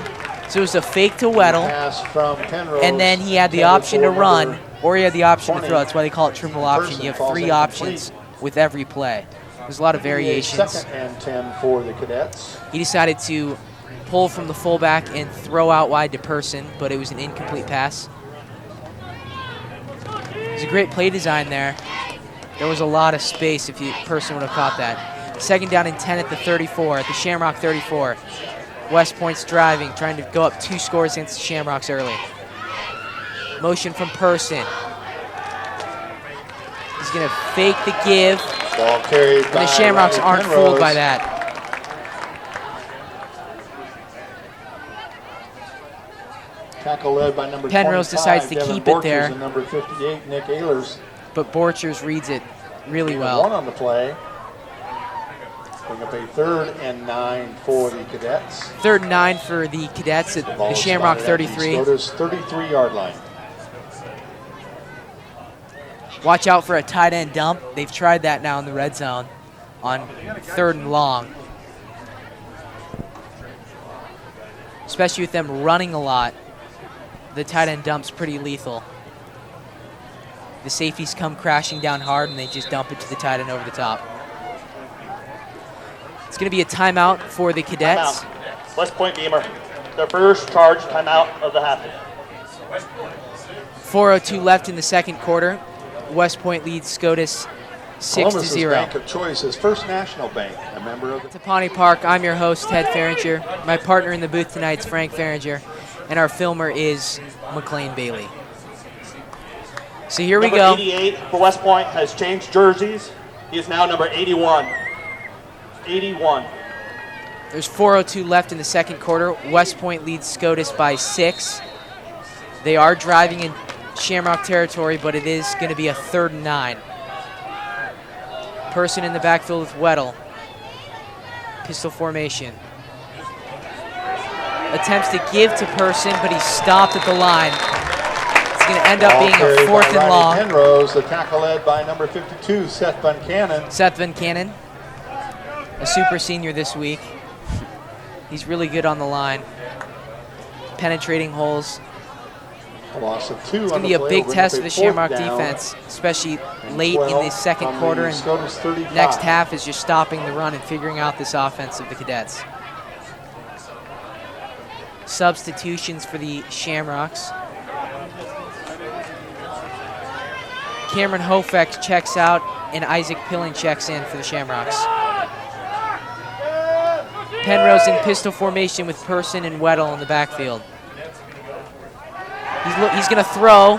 so it was a fake to Weddle,
Pass from Penrose,
and then he had the
intended
option to
for
run,
number
or he had the option to
20.
throw. That's why they call it triple option.
Person
You have
falls
3
incomplete.
options with every play. There's a lot of variations.
2nd and 10 for the Cadets.
He decided to pull from the fullback and throw out wide to Person, but it was an incomplete pass. It was a great play design there. There was a lot of space if Person would have caught that. 2nd down and 10 at the 34, at the Shamrock 34. West Point's driving, trying to go up 2 scores against the Shamrocks early. Motion from Person. He's going to fake the give,
Ball carried
and
by
the Shamrocks
Riley
aren't
Penrose.
fooled by that.
Tackle led by number
Penrose
25,
decides to
Devin
keep it
Borchers,
there.
and number 58, Nick Ehlers.
But Borchers reads it really
1
well.
on the play. Bring up a 3rd and 9 for the Cadets.
3rd and 9 for the Cadets at
Ball
the Shamrock
spotted at the
33.
Scotus 33-yard line.
Watch out for a tight end dump. They've tried that now in the red zone on 3rd and long. Especially with them running a lot, the tight end dump's pretty lethal. The safeties come crashing down hard and they just dump it to the tight end over the top. It's going to be a timeout for the Cadets.
Timeout. West Point-Beemer. Their first charge timeout of the half.
4:02 left in the 2nd quarter. West Point leads Scotus 6-0.
Bank of Choice is First National Bank, a member of the
To Pawnee Park, I'm your host, Ted Fehringer. My partner in the booth tonight is Frank Fehringer, and our filmer is MacClain Bailey. So here we go.
Number 88 for West Point has changed jerseys. He is now number 81. 81.
There's 4:02 left in the 2nd quarter. West Point leads Scotus by 6. They are driving in Shamrock territory, but it is going to be a 3rd and 9. Person in the backfield with Weddle. Pistol formation. Attempts to give to Person, but he's stopped at the line. It's going to end up
ball
being a
carried
4th
by
and
Riley
long.
Penrose, the tackle led by number 52, Seth Buncannon.
Seth Van Cannon, a super senior this week. He's really good on the line. Penetrating holes.
A loss of 2
It's
on
going to be
the
a
play.
big
Will bring
test
up
for
a
the
4th
Shamrock
down
defense, especially
and
late in
12
the 2nd
from
quarter.
the
And
Scotus 35.
next half is just stopping the run and figuring out this offense of the Cadets. Substitutions for the Shamrocks. Cameron Hofek checks out, and Isaac Pillen checks in for the Shamrocks. Penrose in pistol formation with Person and Weddle in the backfield. He's going to throw.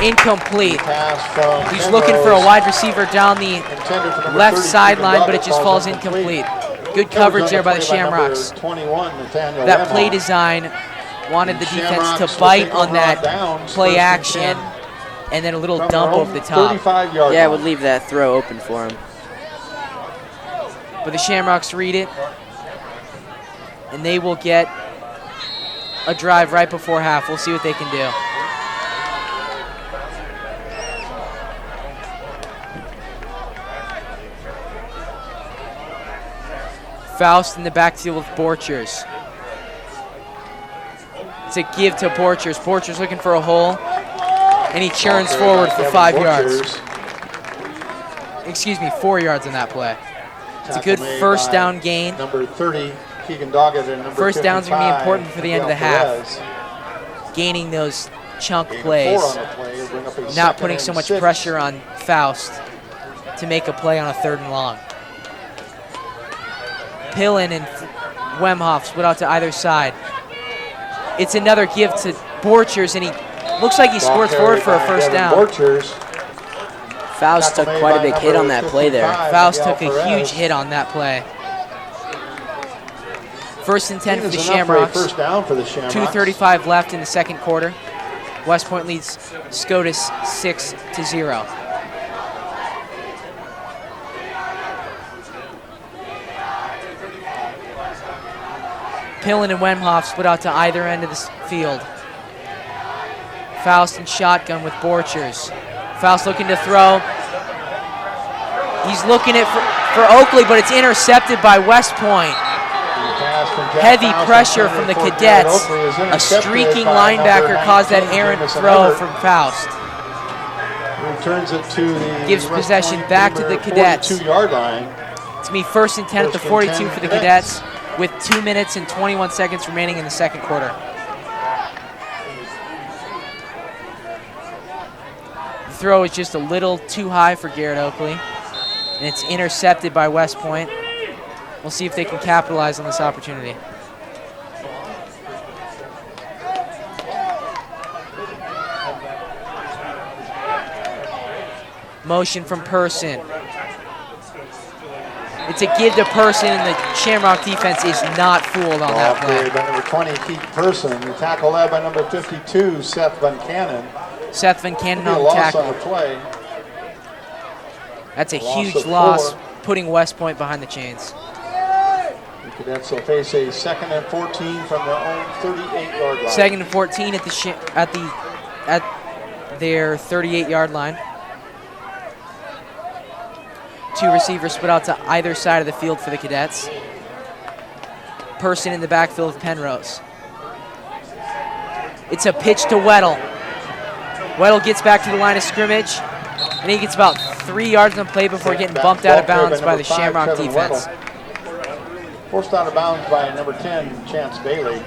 Incomplete.
Pass from
He's
Penrose,
looking for a wide receiver down the
intended for number
left
32,
sideline, but it
Doggett
just falls incomplete. Good coverage there by the Shamrocks.
21, Nathaniel
That play
Wemhoff.
design wanted the defense
Shamrocks
to
will
bite
take
on
over
that
downs,
play
1st and
action,
10
and then a little
from
dump
their
over the
own
top.
35-yard
Yeah, I
line.
would leave that throw open for him.
But the Shamrocks read it, and they will get a drive right before half. We'll see what they can do. Faust in the backfield with Borchers. It's a give to Borchers. Borchers looking for a hole, and he churns
Ball
forward
carried
for
by
5
Kevin
yards.
Borchers.
Excuse me, 4 yards on that play. It's a
Tackle
good
made
first
by
down gain.
Number 30, Keegan Doggett, and number
First downs are going to be
55,
important for the end of the
Miguel
half.
Perez.
Gaining those chunk
Gain of
plays.
4 on the play, will bring up a
Not
2nd
putting so
and
much
6.
pressure on Faust to make a play on a 3rd and long. Pillen and Wemhoff split out to either side. It's another give to Borchers, and he looks like he
Ball
squirts forward
carried
for a
by
first
Devin
down.
Borchers.
Faust took
Tackle made
quite a
by
big hit
number
on that play there.
55,
Faust
Miguel
took a
Perez.
huge hit on that play. 1st and 10 for the
Gain is enough for a
Shamrocks.
first down for the Shamrocks.
2:35 left in the 2nd quarter. West Point leads Scotus 6-0. Pillen and Wemhoff split out to either end of the field. Faust in shotgun with Borchers. Faust looking to throw. He's looking at for Oakley, but it's intercepted by West Point. Heavy pressure from the Cadets. A streaking linebacker caused that errant throw from Faust.
Returns it to the
Gives possession back to the Cadets.
42-yard line.
It's going to be 1st and 10 at the 42 for the Cadets with 2 minutes and 21 seconds remaining in the second quarter. The throw is just a little too high for Garrett Oakley, and it's intercepted by West Point. We'll see if they can capitalize on this opportunity. Motion from Person. It's a give to Person, and the Shamrock defense is not fooled on that play.
By number 20, Keith Person. The tackle led by number 52, Seth Van Cannon.
Seth Van Cannon on the
loss
tackle.
on the play.
That's a huge
of
loss,
4.
putting West Point behind the chains.
The Cadets will face a 2nd and 14 from their own 38-yard line.
2nd and 14 at their 38-yard line. 2 receivers split out to either side of the field for the Cadets. Person in the backfield with Penrose. It's a pitch to Weddle. Weddle gets back to the line of scrimmage, and he gets about 3 yards on play before getting bumped out of bounds by the Shamrock defense.
Forced out of bounds by number 10, Chance Bailey.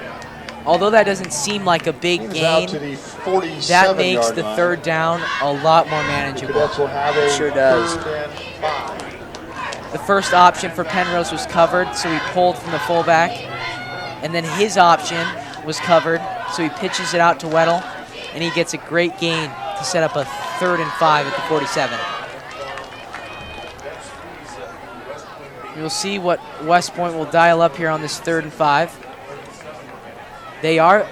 Although that doesn't seem like a big gain, that makes the 3rd down a lot more manageable.
Sure does.
The first option for Penrose was covered, so he pulled from the fullback. And then his option was covered, so he pitches it out to Weddle, and he gets a great gain to set up a 3rd and 5 at the 47. You'll see what West Point will dial up here on this 3rd and 5. They are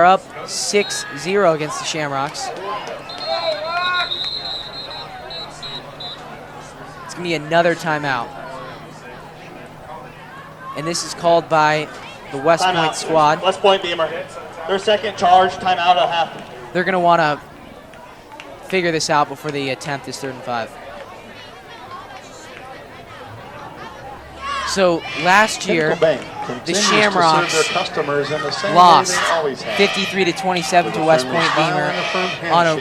up 6-0 against the Shamrocks. It's going to be another timeout. And this is called by the West Point squad.
West Point-Beemer. Their second charge, timeout at half.
They're going to want to figure this out before they attempt this 3rd and 5. So last year, the Shamrocks lost 53-27 to West Point-Beemer on a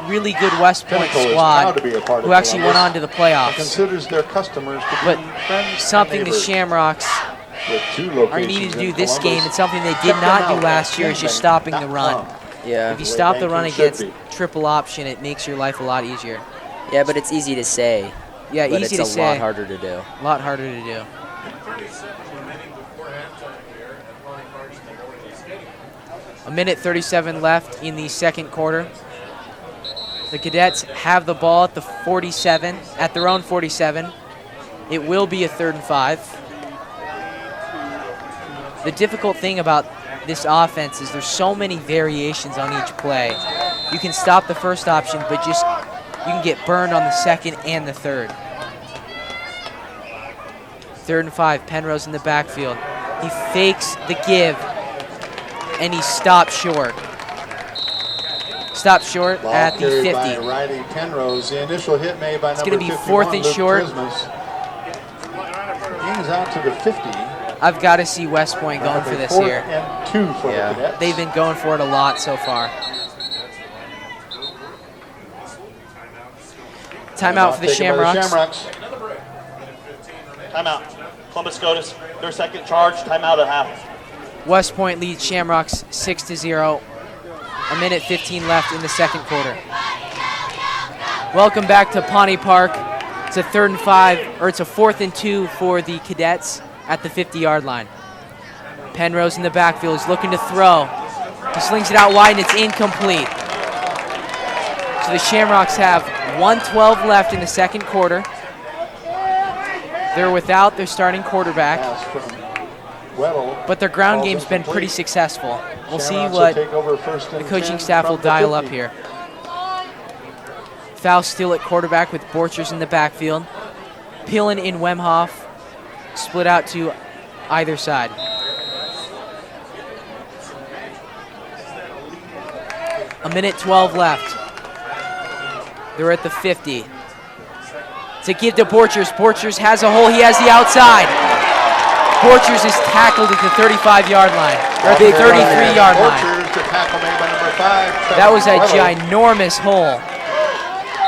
really good West Point squad who actually went on to the playoffs. But something the Shamrocks are needing to do this game, and something they did not do last year, is just stopping the run.
Yeah.
If you stop the run against triple option, it makes your life a lot easier.
Yeah, but it's easy to say.
Yeah,
but
easy to say.
It's a lot harder to do.
A lot harder to do. A minute 37 left in the second quarter. The Cadets have the ball at the 47, at their own 47. It will be a 3rd and 5. The difficult thing about this offense is there's so many variations on each play. You can stop the first option, but you can get burned on the 2nd and the 3rd. 3rd and 5, Penrose in the backfield. He fakes the give, and he stopped short. Stopped short at the 50.
Riley Penrose. The initial hit made by
it's going to be 4th and short.
Gains out to the 50.
I've got to see West Point going for this here.
4th and 2 for the Cadets.
They've been going for it a lot so far. Timeout for the Shamrocks.
Timeout. Columbus Scotus, their second charge, timeout at half.
West Point leads Shamrocks 6-0. A minute 15 left in the second quarter. Welcome back to Pawnee Park. It's a 3rd and 5, or it's a 4th and 2 for the Cadets at the 50-yard line. Penrose in the backfield is looking to throw. He slings it out wide, and it's incomplete. So the Shamrocks have 1:12 left in the second quarter. They're without their starting quarterback.
Weddle.
but their ground
Ball's
game's been
incomplete.
pretty successful. We'll see
Shamrocks will
what
take over first
the
and
coaching
10
staff will
from the
dial up
50.
here. Faust still at quarterback with Borchers in the backfield. Peelan in Wemhoff, split out to either side. A minute 12 left. They're at the 50. To give to Borchers. Borchers has a hole. He has the outside. Borchers is tackled at the 35-yard line. Or the 33-yard line.
Borchers, the tackle made by number 5.
That was a
Weddle.
ginormous hole.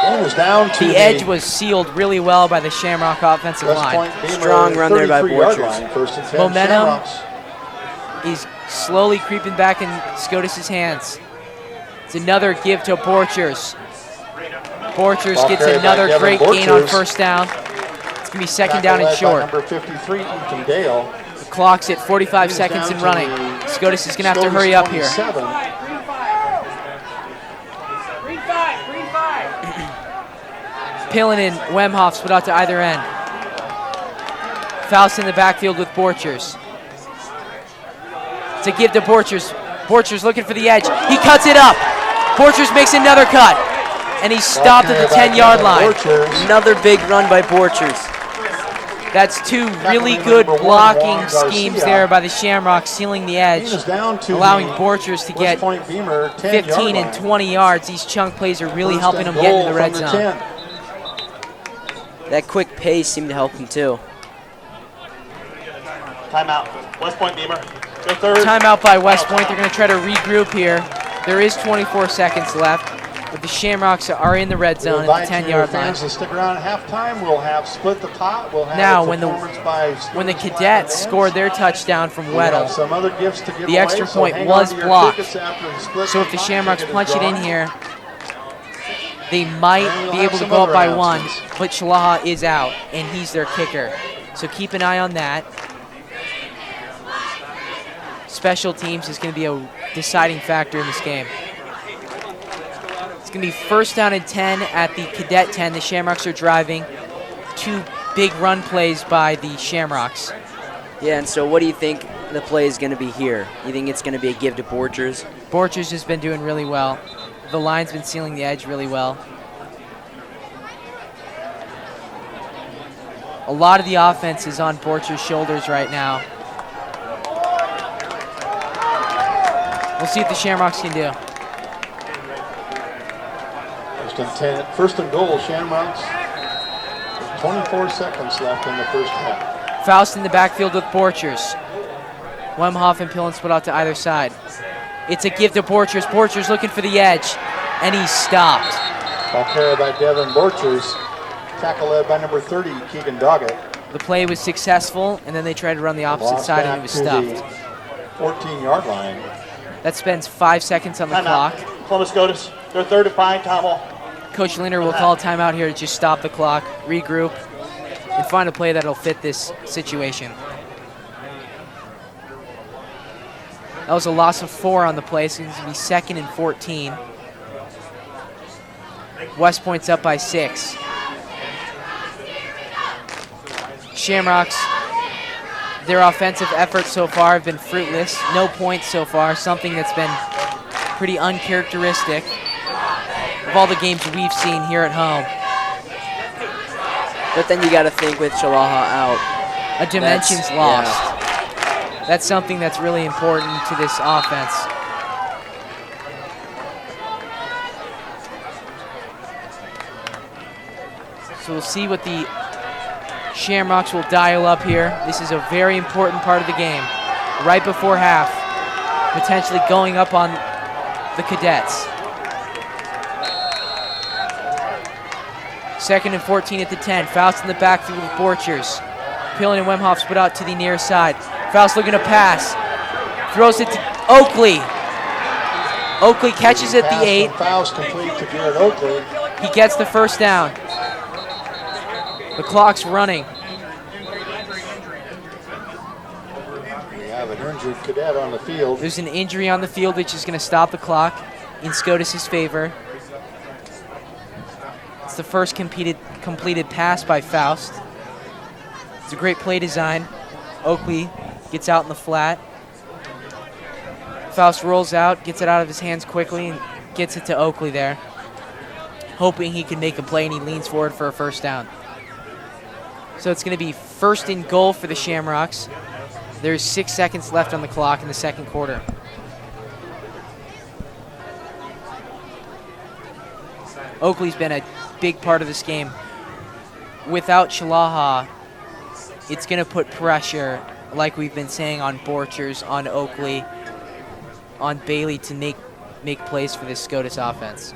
Game is down to
The edge was sealed really well by the Shamrock offensive
West
line.
Point-Beemer
Strong run there by
33-yard
Borchers.
line, first and 10,
Momentum.
Shamrocks.
He's slowly creeping back in Scotus' hands. It's another give to Borchers. Borchers
Ball
gets
carried by
another
Devin
great gain on
Borchers.
first down. It's going to be second
Tackle
down and
led by
short.
number 53, Ethan Dale.
The clock's at 45
He's
seconds
down
and
to
running.
the
Scotus is going to have to
Scotus
hurry up here.
27.
Peelan and Wemhoff split out to either end. Faust in the backfield with Borchers. To give to Borchers. Borchers looking for the edge. He cuts it up. Borchers makes another cut. And he's stopped at the 10-yard line.
Borchers.
Another big run by Borchers.
That's two really
Tackle
good
number 1,
blocking
Juan Garcia.
schemes there by the Shamrocks, sealing the
Game
edge,
is down to
allowing
the
Borchers to
West
get
Point-Beemer 10-yard
15 and
line.
20 yards. These chunk plays are really
First
helping
and
him get into
goal
the red
from the
zone.
10.
That quick pace seemed to help him too.
Timeout. West Point-Beemer. Go third.
Timeout by West Point. They're going to try to regroup here. There is 24 seconds left, but the Shamrocks are in the red
We
zone at
invite
the
you
10-yard line.
fans to stick around at halftime. We'll have split the pot. We'll have
Now,
a
when the
performance by
Cadets
Scotus
scored their touchdown from
We have
Weddle,
some other gifts to give
the
away,
extra
so
point
hang
was
on to your
blocked.
tickets after we split
so if the
pot.
Shamrocks
Ticket is
punch it in
gone.
here, they
And
might
we'll
be
have
able to
some
go up
other
by one,
announcements.
but Shalaha is out, and he's their kicker. So keep an eye on that. Special teams is going to be a deciding factor in this game. It's going to be first down and 10 at the Cadet 10. The Shamrocks are driving. Two big run plays by the Shamrocks.
Yeah, and so what do you think the play is going to be here? You think it's going to be a give to Borchers?
Borchers has been doing really well. The line's been sealing the edge really well. A lot of the offense is on Borchers' shoulders right now. We'll see what the Shamrocks can do.
First and goal, Shamrocks. With 24 seconds left in the first half.
Faust in the backfield with Borchers. Wemhoff and Peelan split out to either side. It's a give to Borchers. Borchers looking for the edge, and he's stopped.
Ball carried by Devin Borchers. Tackle led by number 30, Keegan Doggett.
The play was successful, and then they tried to run the opposite
Lost
side,
back
and he was
to
stuffed.
the 14-yard line.
That spends 5 seconds on the clock.
Timeout. Columbus Scotus. Go third and 5. Time ball.
Coach Linder will call a timeout here to just stop the clock, regroup, and find a play that'll fit this situation. That was a loss of 4 on the play, so it's going to be second and 14. West Point's up by 6. Shamrocks, their offensive efforts so far have been fruitless. No points so far, something that's been pretty uncharacteristic of all the games we've seen here at home.
But then you got to think with Shalaha out.
A dimension's
That's-
lost. That's something that's really important to this offense. So we'll see what the Shamrocks will dial up here. This is a very important part of the game. Right before half, potentially going up on the Cadets. Second and 14 at the 10. Faust in the backfield with Borchers. Peelan and Wemhoff split out to the near side. Faust looking to pass. Throws it to Oakley. Oakley catches at the
Pass
8.
from Faust complete to Garrett Oakley.
He gets the first down. The clock's running.
We have an injured cadet on the field.
There's an injury on the field which is going to stop the clock in Scotus' favor. It's the first completed pass by Faust. It's a great play design. Oakley Gets out in the flat. Faust rolls out, gets it out of his hands quickly, and gets it to Oakley there, hoping he can make a play, and he leans forward for a first down. So it's going to be first and goal for the Shamrocks. There's 6 seconds left on the clock in the second quarter. Oakley's been a big part of this game. Without Chalaha, it's going to put pressure, like we've been saying, on Borchers, on Oakley, on Bailey to make plays for this Scotus offense.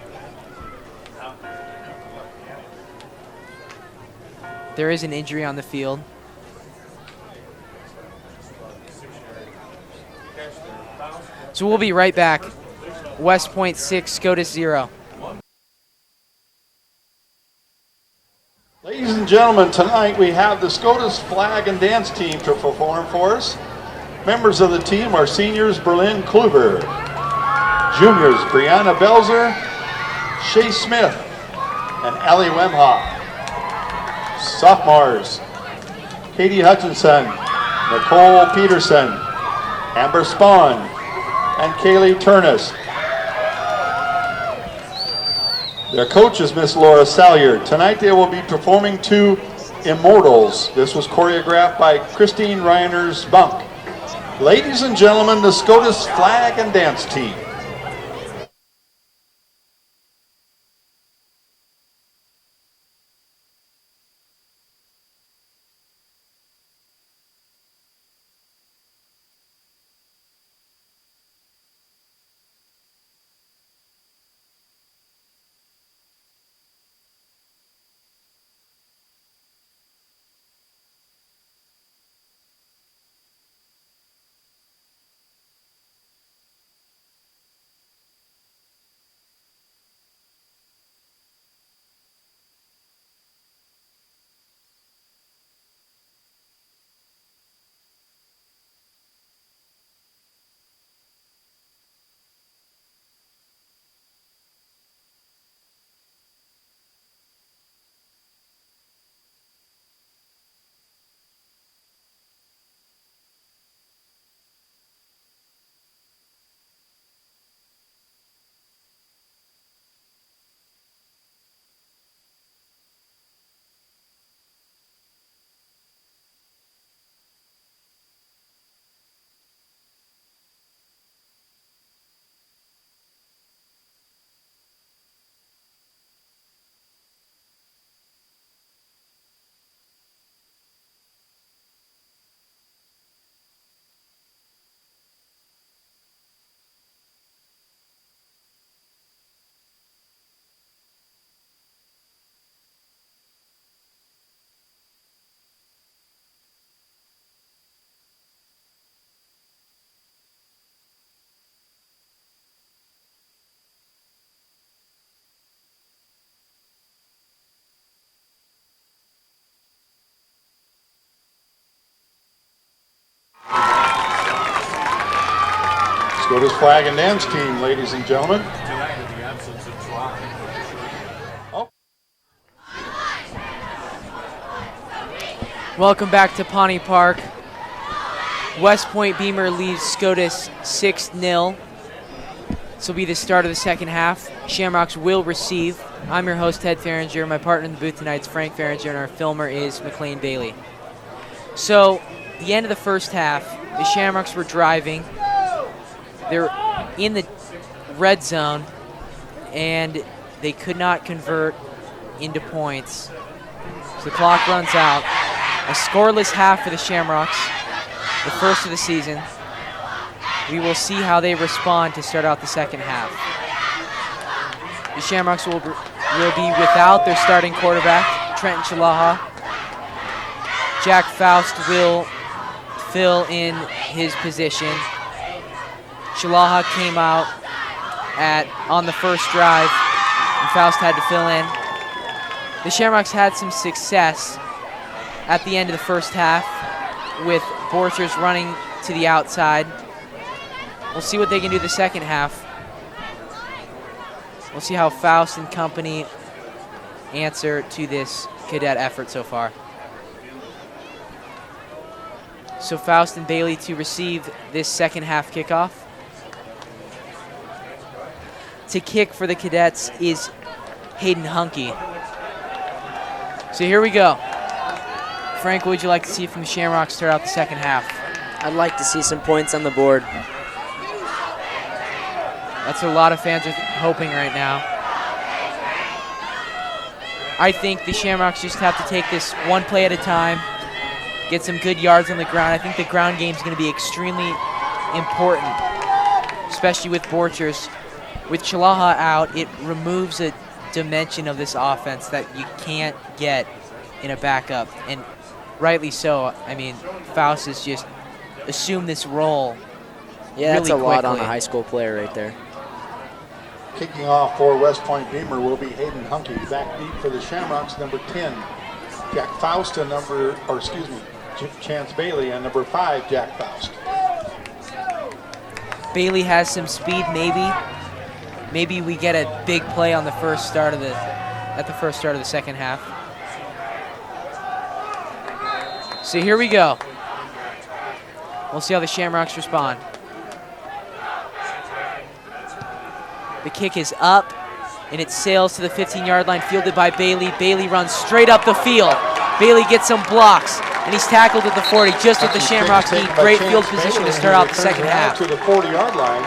There is an injury on the field. So we'll be right back. West Point 6, Scotus 0.
Ladies and gentlemen, tonight we have the Scotus flag and dance team to perform for us. Members of the team are seniors Berlin Kluber, juniors Brianna Belzer, Shay Smith, and Allie Wemhoff. Sophomores Katie Hutchinson, Nicole Peterson, Amber Spawn, and Kaylee Turnus. Their coach is Miss Laura Salyard. Tonight they will be performing to Immortals. This was choreographed by Christine Reiners Bunk. Ladies and gentlemen, the Scotus flag and dance team. Scotus flag and dance team, ladies and gentlemen.
Welcome back to Pawnee Park. West Point-Beemer leads Scotus 6-0. This will be the start of the second half. Shamrocks will receive. I'm your host, Ted Fehringer. My partner in the booth tonight is Frank Fehringer, and our filmer is MacClain Bailey. So, the end of the first half, the Shamrocks were driving. They're in the red zone, and they could not convert into points. So the clock runs out. A scoreless half for the Shamrocks, the first of the season. We will see how they respond to start out the second half. The Shamrocks will be without their starting quarterback, Trenton Chalaha. Jack Faust will fill in his position. Chalaha came out on the first drive, and Faust had to fill in. The Shamrocks had some success at the end of the first half with Borchers running to the outside. We'll see what they can do the second half. We'll see how Faust and company answer to this cadet effort so far. So Faust and Bailey to receive this second half kickoff. To kick for the Cadets is Hayden Hunke. So here we go. Frank, what would you like to see from the Shamrocks start out the second half?
I'd like to see some points on the board.
That's what a lot of fans are hoping right now. I think the Shamrocks just have to take this one play at a time, get some good yards on the ground. I think the ground game is going to be extremely important, especially with Borchers. With Chalaha out, it removes a dimension of this offense that you can't get in a backup, and rightly so. I mean, Faust has just assumed this role.
Yeah, that's
really
a lot on
quickly.
a high school player right there.
Kicking off for West Point-Beemer will be Hayden Hunke. Back deep for the Shamrocks, number 10, Jack Faust, and Chance Bailey, and number 5, Jack Faust.
Bailey has some speed, maybe. Maybe we get a big play on the first start of the second half. So here we go. We'll see how the Shamrocks respond. The kick is up, and it sails to the 15-yard line, fielded by Bailey. Bailey runs straight up the field. Bailey gets some blocks, and he's tackled at the 40, just what the Shamrocks need. Great field position to start out the second half.
To the 40-yard line.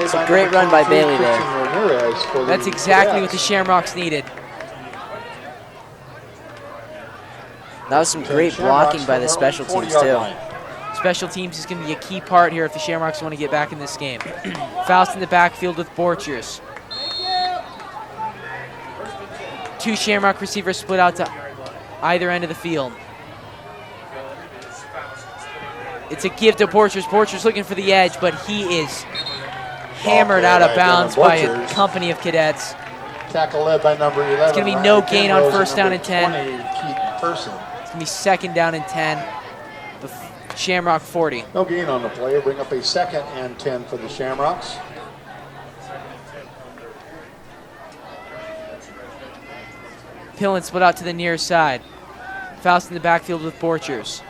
It's a great run by Bailey there.
That's exactly what the Shamrocks needed.
That was some great blocking by the special teams, too.
Special teams is going to be a key part here if the Shamrocks want to get back in this game. Faust in the backfield with Borchers. Two Shamrock receivers split out to either end of the field. It's a give to Borchers. Borchers looking for the edge, but he is hammered out of bounds by a company of Cadets.
Tackle led by number 11.
It's going to be no gain on first down and 10.
Keith Person.
It's going to be second down and 10. The Shamrock 40.
No gain on the play. Bring up a second and 10 for the Shamrocks.
Pillen split out to the near side. Faust in the backfield with Borchers.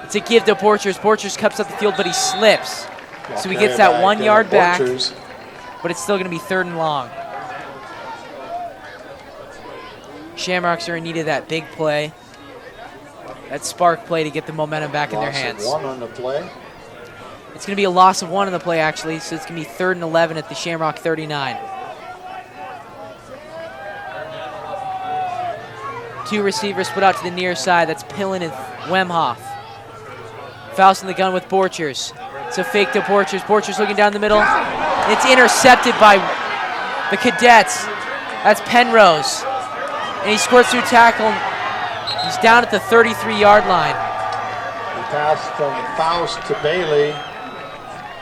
It's a give to Borchers. Borchers cups up the field, but he slips. So he gets that 1 yard back, but it's still going to be third and long. Shamrocks are in need of that big play, that spark play to get the momentum back in their hands.
Loss of 1 on the play.
It's going to be a loss of 1 on the play, actually, so it's going to be third and 11 at the Shamrock 39. Two receivers split out to the near side. That's Pillen and Wemhoff. Faust in the gun with Borchers. It's a fake to Borchers. Borchers looking down the middle. It's intercepted by the Cadets. That's Penrose. And he scores through tackle. He's down at the 33-yard line.
The pass from Faust to Bailey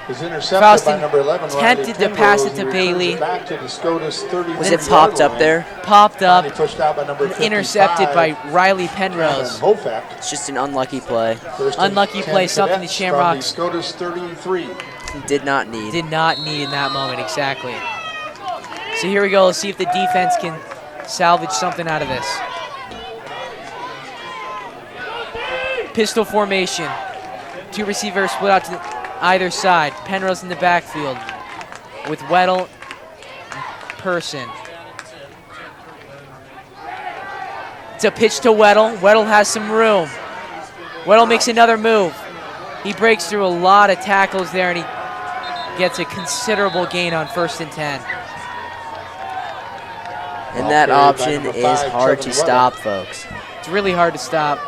is intercepted
Faust
by number 11.
attempted to pass it to Bailey.
Back to the Scotus 30.
Was it popped up there?
Popped up.
Pushed out by number 55,
Intercepted by Riley Penrose.
Hofek.
It's just an unlucky play.
Unlucky play, something the Shamrocks
Scotus 33.
Did not need.
did not need in that moment, exactly. So here we go. Let's see if the defense can salvage something out of this. Pistol formation. Two receivers split out to either side. Penrose in the backfield with Weddle and Person. It's a pitch to Weddle. Weddle has some room. Weddle makes another move. He breaks through a lot of tackles there, and he gets a considerable gain on first and 10.
And that option is hard to stop, folks.
It's really hard to stop.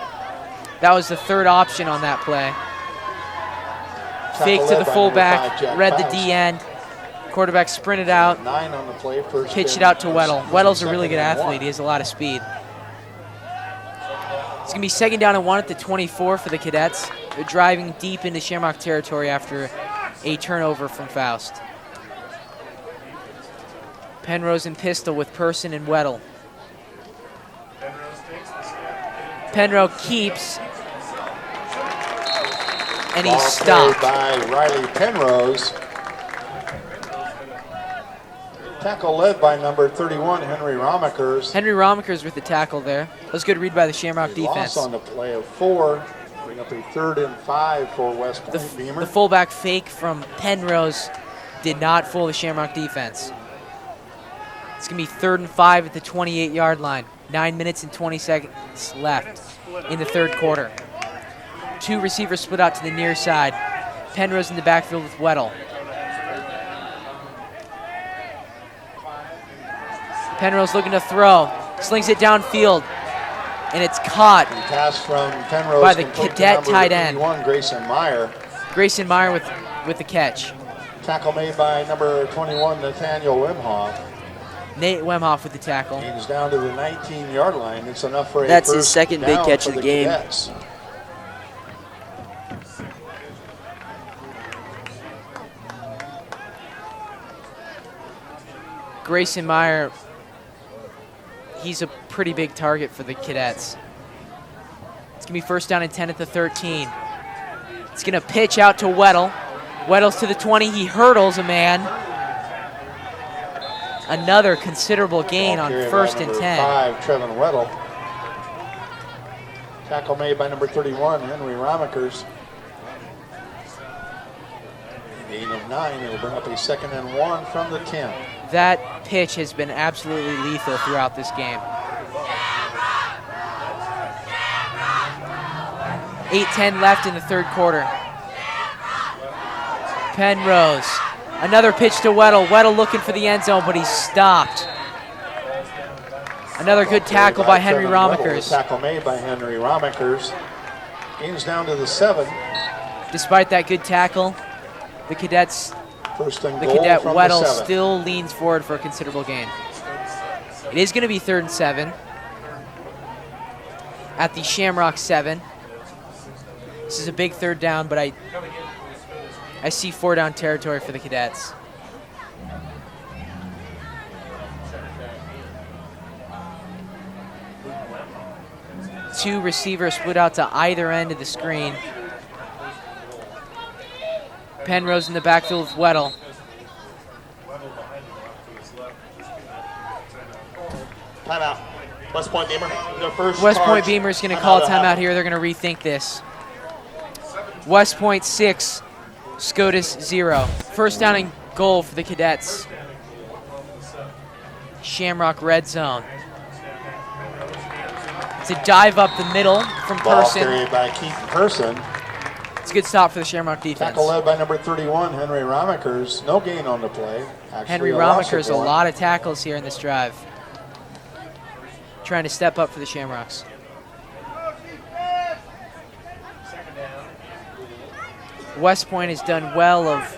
That was the third option on that play. Fake to the fullback, read the D end. Quarterback sprinted out,
9 on the play, first
pitched it out to Weddle. Weddle's a really good athlete. He has a lot of speed. It's going to be second down and 1 at the 24 for the Cadets. They're driving deep into Shamrock territory after a turnover from Faust. Penrose and pistol with Person and Weddle. Penrose keeps, and he's stopped.
By Riley Penrose. Tackle led by number 31, Henry Romakers.
Henry Romakers with the tackle there. That was a good read by the Shamrock defense.
Loss on the play of 4. Bring up a 3rd and 5 for West Point-Beemer.
The fullback fake from Penrose did not fool the Shamrock defense. It's going to be 3rd and 5 at the 28-yard line. 9 minutes and 20 seconds left in the third quarter. 2 receivers split out to the near side. Penrose in the backfield with Weddle. Penrose looking to throw. Slings it downfield. And it's caught
Pass from Penrose
by the
complete to
cadet
number
tight end.
81, Grayson Meyer.
Grayson Meyer with the catch.
Tackle made by number 21, Nathaniel Wimhoff.
Nate Wemhoff with the tackle.
He's down to the 19-yard line. It's enough for a
That's his
first
second big
down
catch
for
of the game.
Cadets.
Grayson Meyer, he's a pretty big target for the Cadets. It's going to be first down and 10 at the 13. It's going to pitch out to Weddle. Weddle's to the 20. He hurdles a man. Another considerable gain on first and 10.
5, Trevin Weddle. Tackle made by number 31, Henry Romakers. Gain of 9. It'll bring up a 2nd and 1 from the 10.
That pitch has been absolutely lethal throughout this game. 8:10 left in the third quarter. Penrose. Another pitch to Weddle. Weddle looking for the end zone, but he's stopped. Another good tackle by Henry Romakers.
Tackle made by Henry Romakers. Gains down to the 7.
Despite that good tackle, the Cadets,
First and
the
goal
cadet
from
Weddle
the 7.
still leans forward for a considerable gain. It is going to be 3rd and 7 at the Shamrock 7. This is a big third down, but I see 4 down territory for the Cadets. Two receivers split out to either end of the screen. Penrose in the backfield with Weddle.
Timeout. West Point-Beemer. Their first
West
charge.
Point-Beemer is going to call a timeout here. They're going to rethink this. West Point 6, Scotus 0. First down and goal for the Cadets. Shamrock red zone. It's a dive up the middle from
Ball
Person.
carried by Keaton Person.
It's a good stop for the Shamrock defense.
Tackle led by number 31, Henry Romakers. No gain on the play. Actually,
Henry
a loss of
Romakers, a
1.
lot of tackles here in this drive. Trying to step up for the Shamrocks. West Point has done well of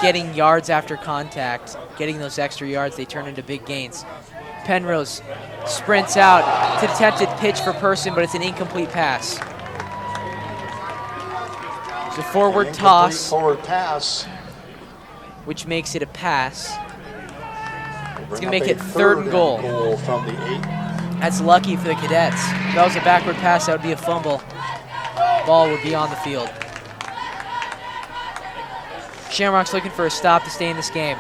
getting yards after contact, getting those extra yards. They turn into big gains. Penrose sprints out to the attempted pitch for Person, but it's an incomplete pass. It's a forward
Incomplete
toss,
forward pass.
which makes it a pass.
It's
gonna make it 3rd and goal.
From the 8.
That's lucky for the Cadets. If that was a backward pass, that would be a fumble. Ball would be on the field. Shamrocks looking for a stop to stay in this game.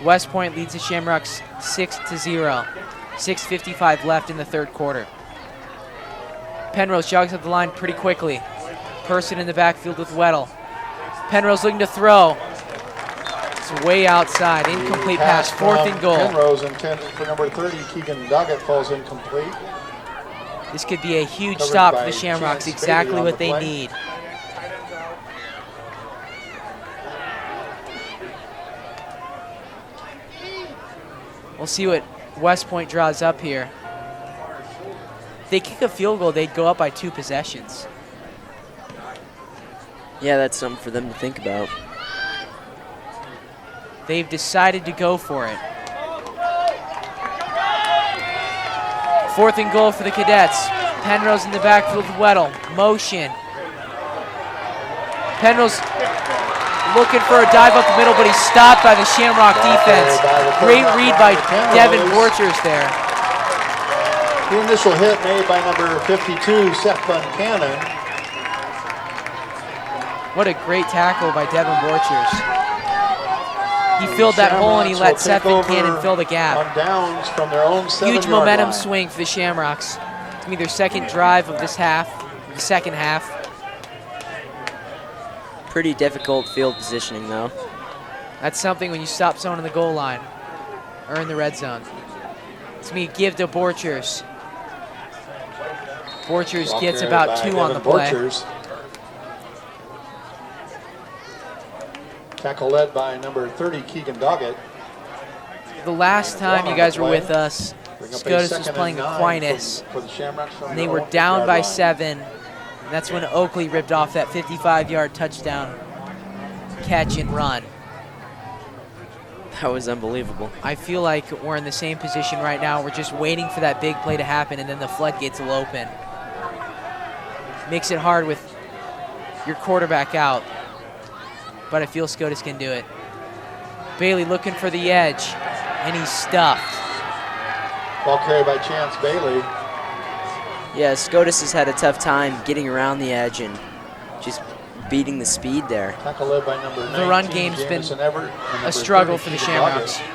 West Point leads the Shamrocks 6-0. 6:55 left in the third quarter. Penrose jogs up the line pretty quickly. Person in the backfield with Weddle. Penrose looking to throw. It's way outside. Incomplete pass. 4th and goal.
Penrose intended for number 30, Keegan Duggett, falls incomplete.
This could be a huge
Covered
stop for
by
the Shamrocks.
Chance
Exactly
Bailey on
what
the
they
play.
need. We'll see what West Point draws up here. If they kick a field goal, they'd go up by 2 possessions.
Yeah, that's something for them to think about.
They've decided to go for it. 4th and goal for the Cadets. Penrose in the backfield with Weddle. Motion. Penrose looking for a dive up the middle, but he's stopped by the Shamrock defense. Great read by Devin Borchers there.
The initial hit made by number 52, Seth Buncannon.
What a great tackle by Devin Borchers. He filled that hole and he let Seth Cannon fill the gap.
On downs from their own 7-yard
Huge momentum
line.
swing for the Shamrocks. It's going to be their second drive of this half, the second half.
Pretty difficult field positioning, though.
That's something when you stop someone in the goal line or in the red zone. It's going to be give to Borchers. Borchers
Ball
gets
carried
about
by
2 on the
Devin
play.
Borchers. Tackle led by number 30, Keegan Doggett.
The last time you guys were with us,
Bring up a
Scotus was
second
playing
and 9
Aquinas,
for the Shamrocks from
and they
their
were
own
down
8-yard
by
line.
7. And that's when Oakley ripped off that 55-yard touchdown catch and run.
That was unbelievable.
I feel like we're in the same position right now. We're just waiting for that big play to happen, and then the floodgates will open. Makes it hard with your quarterback out, but I feel Scotus can do it. Bailey looking for the edge, and he's stuffed.
Ball carried by Chance Bailey.
Yeah, Scotus has had a tough time getting around the edge and just beating the speed there.
Tackle led by number 19,
The run game's been
Jamison Everett, and number
a struggle
30,
for the
Keegan
Shamrocks.
Doggett.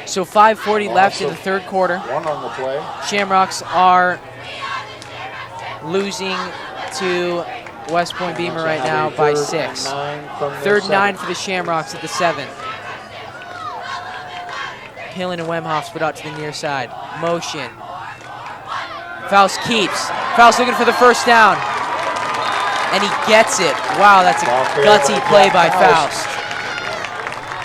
So 5:40 left in the third quarter.
1 on the play.
Shamrocks are losing to West Point-Beemer right now by 6. Third and 9 for the Shamrocks at the 7. Hillen and Wemhoff split out to the near side. Motion. Faust keeps. Faust looking for the first down. And he gets it. Wow, that's a gutsy play by Faust.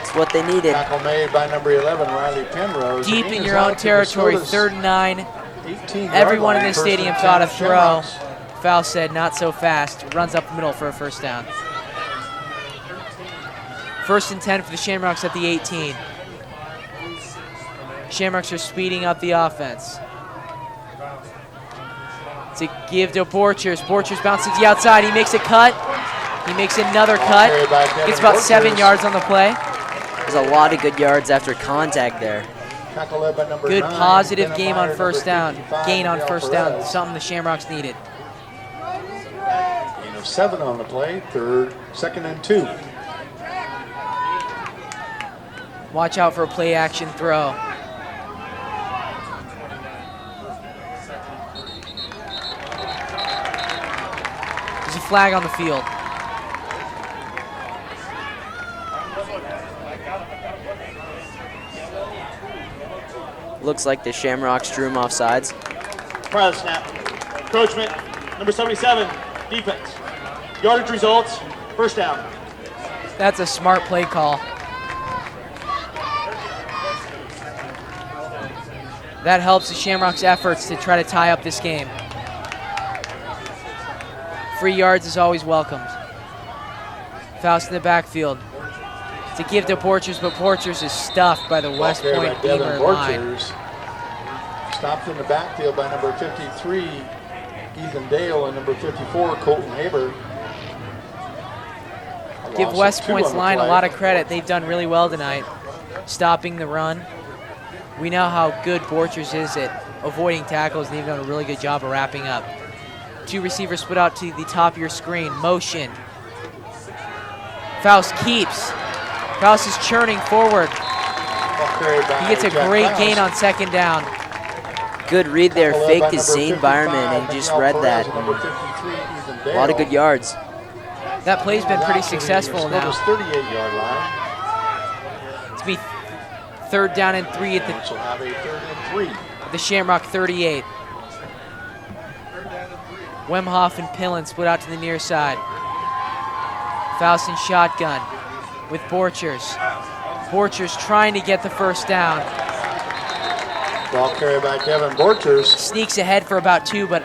It's what they needed.
Tackle made by number 11, Riley Penrose.
Deep
Gain
in
is
your
out
own
to the
territory,
Scotus
3rd and 9.
18-yard
Everyone in
line.
this
First
stadium
and
thought
10
a throw.
Shamrocks.
Faust said, not so fast. Runs up the middle for a first down. 1st and 10 for the Shamrocks at the 18. Shamrocks are speeding up the offense. To give to Borchers. Borchers bounces to the outside. He makes a cut. He makes another cut. Gets about 7 yards on the play.
There's a lot of good yards after contact there.
Tackle led by number
Good
9,
positive
Denham
game
Meyer,
on first
number
down.
55,
Gain on
Miguel
first down.
Perez.
Something the Shamrocks needed.
Gain of 7 on the play. 2nd and 2.
Watch out for a play action throw. There's a flag on the field.
Looks like the Shamrocks drew him off sides.
Prior to the snap. Encroachment, number 77, defense. Yardage results, first down.
That's a smart play call. That helps the Shamrocks' efforts to try to tie up this game. Free yards is always welcomed. Faust in the backfield. To give to Borchers, but Borchers is stuffed by the West Point-Beemer line.
Stopped in the backfield by number 53, Ethan Dale, and number 54, Colton Haber.
Give West Point's line a lot of credit. They've done really well tonight, stopping the run. We know how good Borchers is at avoiding tackles, and they've done a really good job of wrapping up. 2 receivers split out to the top of your screen. Motion. Faust keeps. Faust is churning forward. He gets a great gain on 2nd down.
Good read there. Faked his Zane Byerman and he just read that. A lot of good yards.
That play's been pretty successful now.
38-yard line.
It's be 3rd down and 3 at
Which will have a 3rd and 3.
the Shamrock 38. Wemhoff and Pillen split out to the near side. Faust in shotgun with Borchers. Borchers trying to get the first down.
Ball carried by Devin Borchers.
Sneaks ahead for about 2, but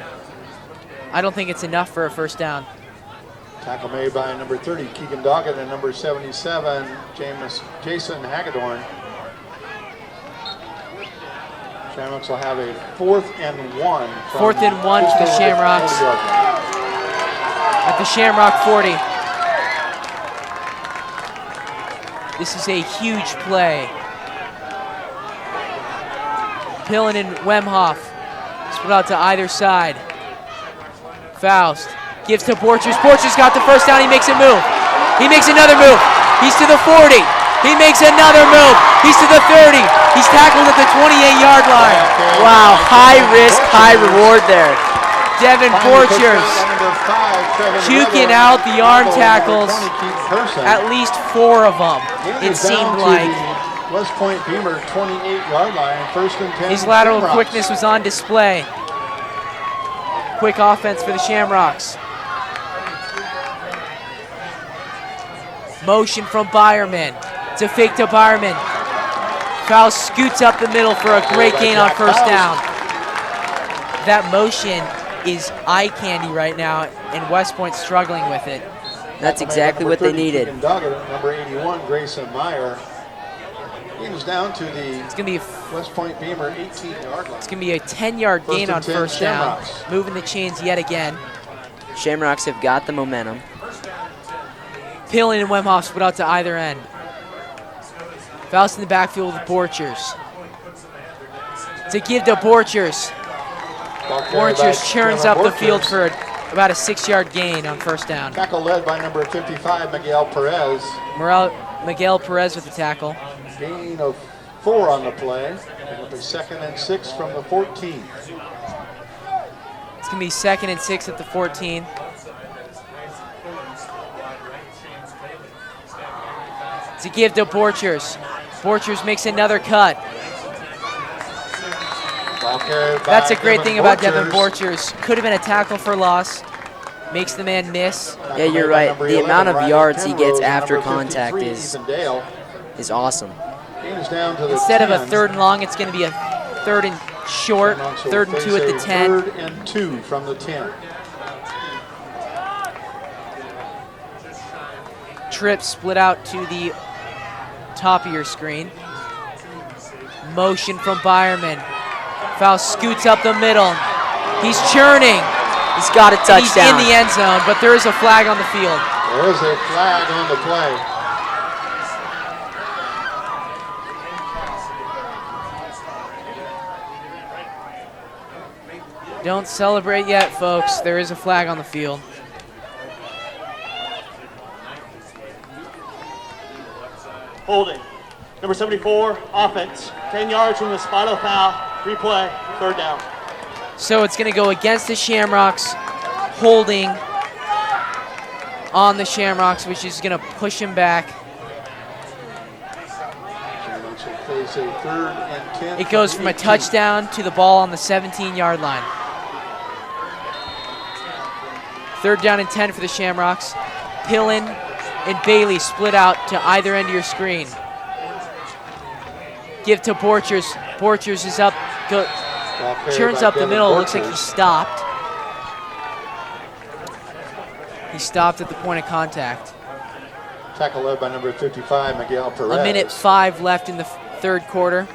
I don't think it's enough for a first down.
Tackle made by number 30, Keegan Doggett, and number 77, Jason Hagedorn. Shamrocks will have a 4th and 1.
4th and 1 for the Shamrocks at the Shamrock 40. This is a huge play. Pillen and Wemhoff split out to either side. Faust Gives to Borchers. Borchers got the first down. He makes a move. He makes another move. He's to the 40. He makes another move. He's to the 30. He's tackled at the 28-yard line.
Wow, high risk, high reward there.
Devin Borchers juking out the arm tackles, at least 4 of them, it seemed like.
West Point-Beemer 28-yard line, 1st and 10.
His lateral
Shamrocks.
quickness was on display. Quick offense for the Shamrocks. Motion from Byerman. It's a fake to Byerman. Foul scoots up the middle for a great gain on first down. That motion is eye candy right now, and West Point struggling with it.
That's exactly what they needed.
Number 81, Grayson Meyer. He was down to the West Point-Beemer 18-yard line.
It's going to be a 10-yard gain on first down. Moving the chains yet again.
Shamrocks have got the momentum.
Pillen and Wemhoff split out to either end. Faust in the backfield with Borchers. To give to Borchers. Borchers churns up the field for about a 6-yard gain on first down.
Tackle led by number 55, Miguel Perez.
Miguel Perez with the tackle.
Gain of 4 on the play. It'll be 2nd and 6 from the 14.
It's going to be 2nd and 6 at the 14. To give to Borchers. Borchers makes another cut. That's a great thing about Devin Borchers. Could have been a tackle for loss. Makes the man miss.
Yeah, you're right. The amount of yards he gets after contact is awesome.
Instead of a 3rd and long, it's going to be a 3rd and short, 3rd and 2 at the 10.
3rd and 2 from the 10.
Trip split out to the top of your screen. Motion from Byerman. Foul scoots up the middle. He's churning.
He's got a touchdown.
He's in the end zone, but there is a flag on the field.
There is a flag on the play.
Don't celebrate yet, folks. There is a flag on the field.
Holding. Number 74, offense. 10 yards from the spot of the foul. Replay, 3rd down.
So it's going to go against the Shamrocks, holding on the Shamrocks, which is going to push him back. It goes from a touchdown to the ball on the 17-yard line. 3rd down and 10 for the Shamrocks. Pillen and Bailey split out to either end of your screen. Give to Borchers. Borchers is up, churns up the middle. Looks like he stopped. He stopped at the point of contact.
Tackle led by number 55, Miguel Perez.
1:05 left in the 3rd quarter.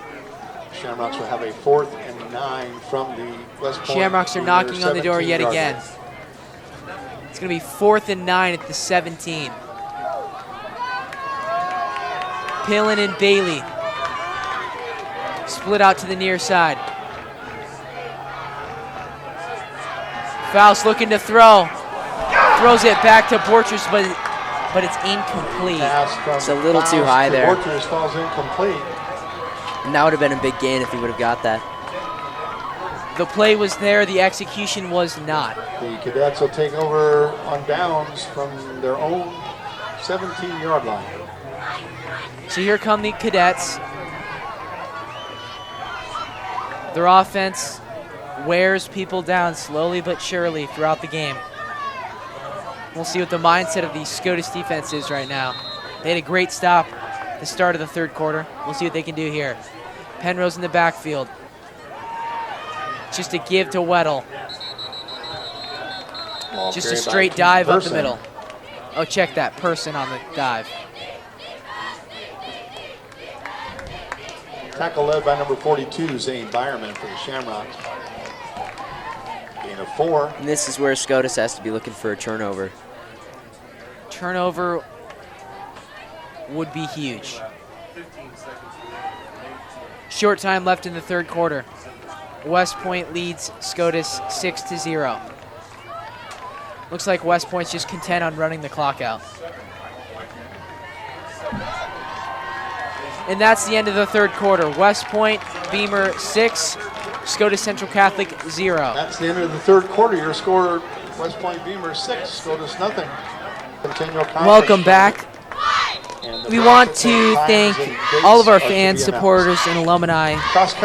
Shamrocks will have a 4th and 9 from the West Point.
Shamrocks are knocking on the door yet again. It's going to be 4th and 9 at the 17. Pillen and Bailey split out to the near side. Faust looking to throw. Throws it back to Borchers, but it's incomplete.
It's a little too high there.
Borchers falls incomplete.
And that would have been a big gain if he would have got that.
The play was there, the execution was not.
The Cadets will take over on downs from their own 17-yard line.
So here come the Cadets. Their offense wears people down slowly but surely throughout the game. We'll see what the mindset of the Scotus defense is right now. They had a great stop at the start of the 3rd quarter. We'll see what they can do here. Penrose in the backfield. Just a give to Weddle. Just a straight dive up the middle. Oh, check that person on the dive.
Tackle led by number 42, Zane Byerman for the Shamrocks. Gain of 4.
And this is where Scotus has to be looking for a turnover.
Turnover would be huge. Short time left in the 3rd quarter. West Point leads Scotus 6-0. Looks like West Point's just content on running the clock out. And that's the end of the third quarter. West Point-Beemer 6, Scotus Central Catholic 0.
That's the end of the third quarter. Your score, West Point-Beemer 6, Scotus nothing. Continual conference.
Welcome back. We want to thank all of our fans, supporters, and alumni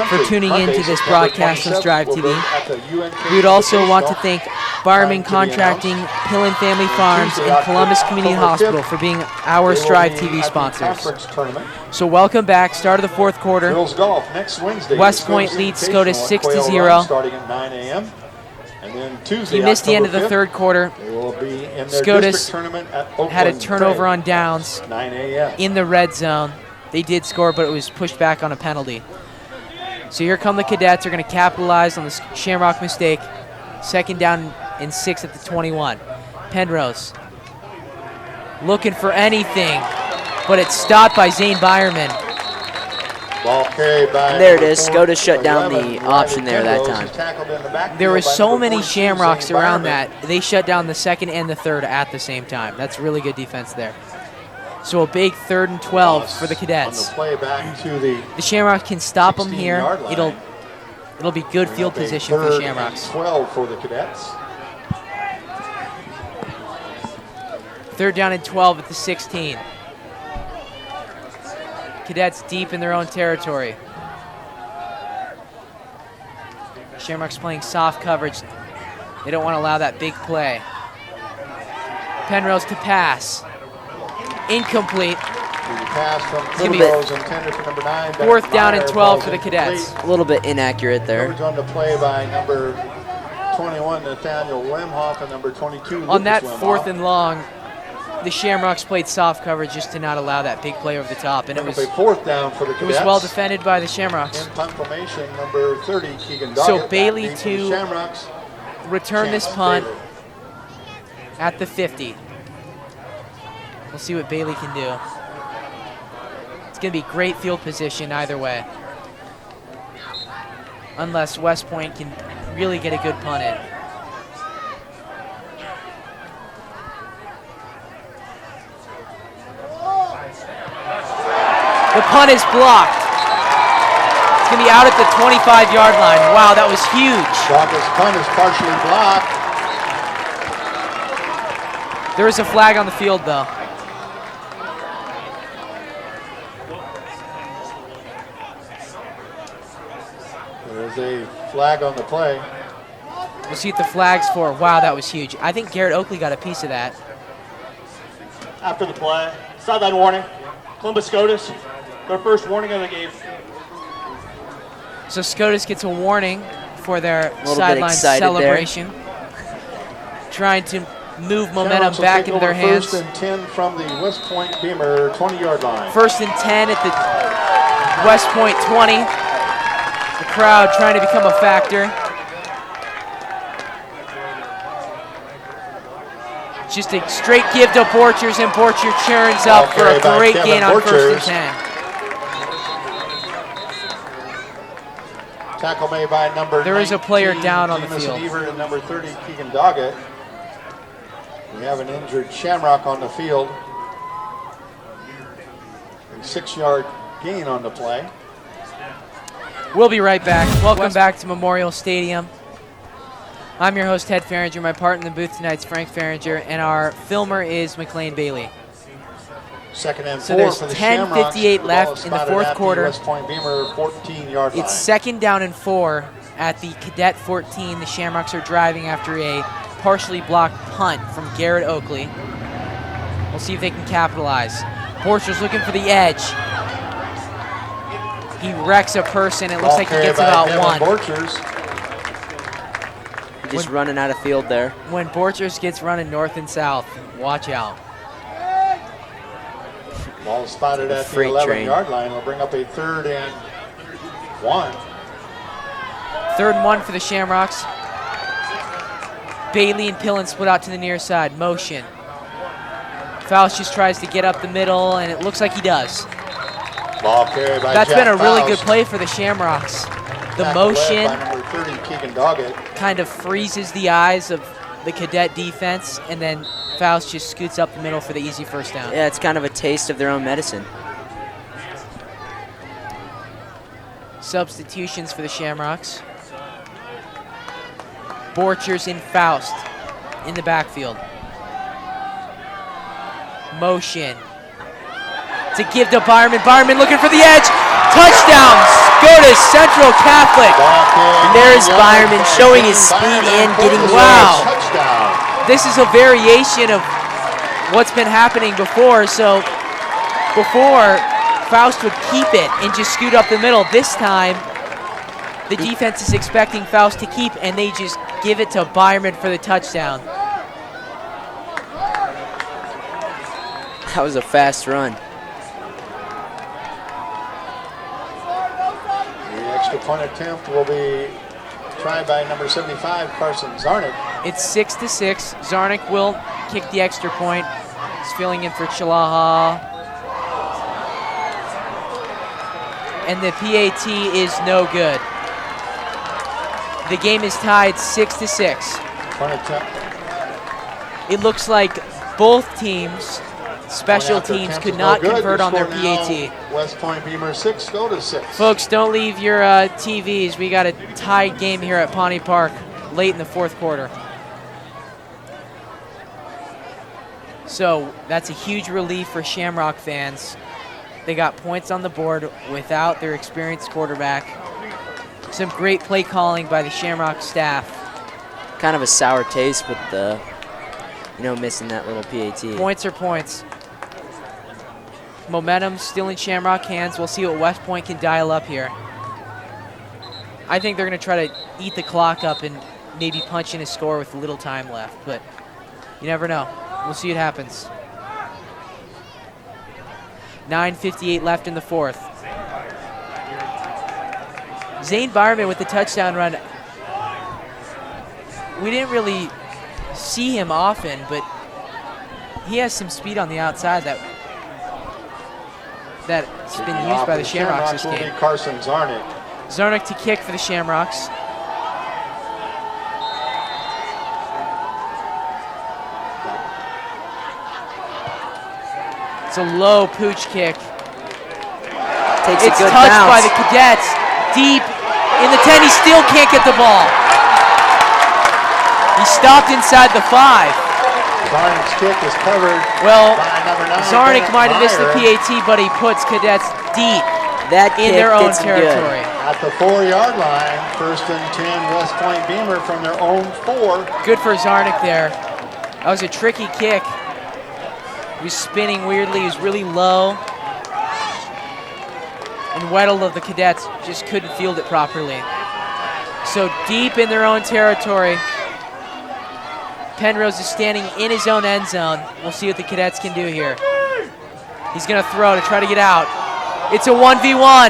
for tuning in to this broadcast on Strive TV. We would also want to thank Byerman Contracting, Pill and Family Farms, and Columbus Community Hospital for being our Strive TV sponsors. So welcome back. Start of the fourth quarter. West Point leads Scotus 6-0.
Starting at 9 a.m. And then Tuesday,
You missed the end of the third quarter.
They will be in their
Scotus
district tournament at Oakland
had a turnover
Trail,
on downs
9 a.m.
in the red zone. They did score, but it was pushed back on a penalty. So here come the Cadets. They're going to capitalize on the Shamrock mistake. Second down and 6 at the 21. Penrose looking for anything, but it's stopped by Zane Byerman.
Ball carried by
And there it is.
number
Scotus shut down
11,
the option there that
Penrose
time.
is tackled in the backfield
There were
by
so
number
many
42,
Shamrocks
Zane
around
Byerman.
that. They shut down the second and the third at the same time. That's really good defense there. So a big 3rd and 12 for the Cadets.
On the play back to the
The Shamrocks can stop them here.
16-yard line.
It'll be good field
Bring up a
position for the
3rd and
Shamrocks.
12 for the Cadets.
3rd down and 12 at the 16. Cadets deep in their own territory. Shamrocks playing soft coverage. They don't want to allow that big play. Penrose to pass. Incomplete.
The pass from
Little bit.
Penrose intended for number 9.
4th down and
Meyer
12 for
falls
the Cadets.
incomplete.
A little bit inaccurate there.
Coverage on the play by number 21, Nathaniel Wemhoff, and number 22,
On that
Lucas
4th
Wemhoff.
and long, the Shamrocks played soft coverage just to not allow that big play over the top, and it
Bring
was
up a 4th down for the
it
Cadets.
was well defended by the Shamrocks.
In punt formation, number 30, Keegan Doggett.
So
back
Bailey
deep for the
to
Shamrocks.
Return this
Chance
punt
Bailey.
at the 50. We'll see what Bailey can do. It's going to be great field position either way. Unless West Point can really get a good punt in. The punt is blocked. It's going to be out at the 25-yard line. Wow, that was huge.
Dockett's punt is partially blocked.
There is a flag on the field, though.
There's a flag on the play.
We'll see what the flag's for. Wow, that was huge. I think Garrett Oakley got a piece of that.
After the play, sideline warning. Columbus Scotus, their first warning of the game.
So Scotus gets a warning for their
little bit
sideline
excited
celebration. Trying to move momentum
Shamrocks will
back
take
into their
over
hands.
1st and 10 from the West Point-Beemer 20-yard line.
1st and 10 at the West Point 20. The crowd trying to become a factor. Just a straight give to Borchers, and Borcher churns up for a
Ball carried by
great
Kevin
gain on 1st and
Borchers.
10.
Tackle made by number
There is a player
19,
down on the
Jamison
field.
Evert, and number 30, Keegan Doggett. We have an injured Shamrock on the field. A 6-yard gain on the play.
We'll be right back. Welcome back to Memorial Stadium. I'm your host, Ted Fehringer. My partner in the booth tonight is Frank Fehringer, and our filmer is MacClain Bailey.
2nd and 4
So there's
for the
10:58
Shamrocks. The ball
left
is
in the
spotted
fourth
at
quarter.
West Point-Beemer 14-yard line.
It's 2nd down and 4 at the Cadet 14. The Shamrocks are driving after a partially blocked punt from Garrett Oakley. We'll see if they can capitalize. Borcher's looking for the edge. He wrecks a person. It looks
Ball
like he
carried
gets
by
about
Kevin
one.
Borchers.
Just running out of field there.
When Borchers gets running north and south, watch out.
Ball is spotted at the
Freight train.
11-yard line. It'll bring up a 3rd and 1.
3rd and 1 for the Shamrocks. Bailey and Pillen split out to the near side. Motion. Faust just tries to get up the middle, and it looks like he does.
Ball carried by
That's
Jack
been a really
Faust.
good play for the Shamrocks. The
Tackle led
motion
by number 30, Keegan Doggett.
kind of freezes the eyes of the Cadet defense, and then Faust just scoots up the middle for the easy first down.
Yeah, it's kind of a taste of their own medicine.
Substitutions for the Shamrocks. Borchers and Faust in the backfield. Motion to give to Byerman. Byerman looking for the edge. Touchdown, Scotus Central Catholic.
And there's Byerman showing his speed and getting the
Wow.
edge.
This is a variation of what's been happening before. So before, Faust would keep it and just scoot up the middle. This time, the defense is expecting Faust to keep, and they just give it to Byerman for the touchdown.
That was a fast run.
The extra point attempt will be tried by number 75, Carson Zarnik.
It's 6-6. Zarnik will kick the extra point. He's filling in for Chilaha. And the PAT is no good. The game is tied 6-6.
Point attempt.
It looks like both teams, special teams, could not convert on their PAT.
West Point-Beemer 6, Scotus 6.
Folks, don't leave your TVs. We got a tied game here at Pawnee Park late in the fourth quarter. So that's a huge relief for Shamrock fans. They got points on the board without their experienced quarterback. Some great play calling by the Shamrock staff.
Kind of a sour taste with the, missing that little PAT.
Points are points. Momentum still in Shamrock hands. We'll see what West Point can dial up here. I think they're going to try to eat the clock up and maybe punch in a score with little time left, but you never know. We'll see what happens. 9:58 left in the fourth. Zane Byerman with the touchdown run. We didn't really see him often, but he has some speed on the outside that's been used by the Shamrocks this game.
Carson Zarnik.
Zarnik to kick for the Shamrocks. It's a low pooch kick.
Takes
It's
a good
touched
bounce.
by the Cadets. Deep in the 10, he still can't get the ball. He stopped inside the 5.
Zarnik's kick is covered
Well,
by number 9.
Zarnik might have missed the
Meyer.
PAT, but he puts Cadets deep
That
in
kick
their own
gets him good.
territory.
At the 4-yard line, 1st and 10, West Point-Beemer from their own 4.
Good for Zarnik there. That was a tricky kick. He was spinning weirdly. He was really low. And Weddle of the Cadets just couldn't field it properly. So deep in their own territory. Penrose is standing in his own end zone. We'll see what the Cadets can do here. He's going to throw to try to get out. It's a 1v1.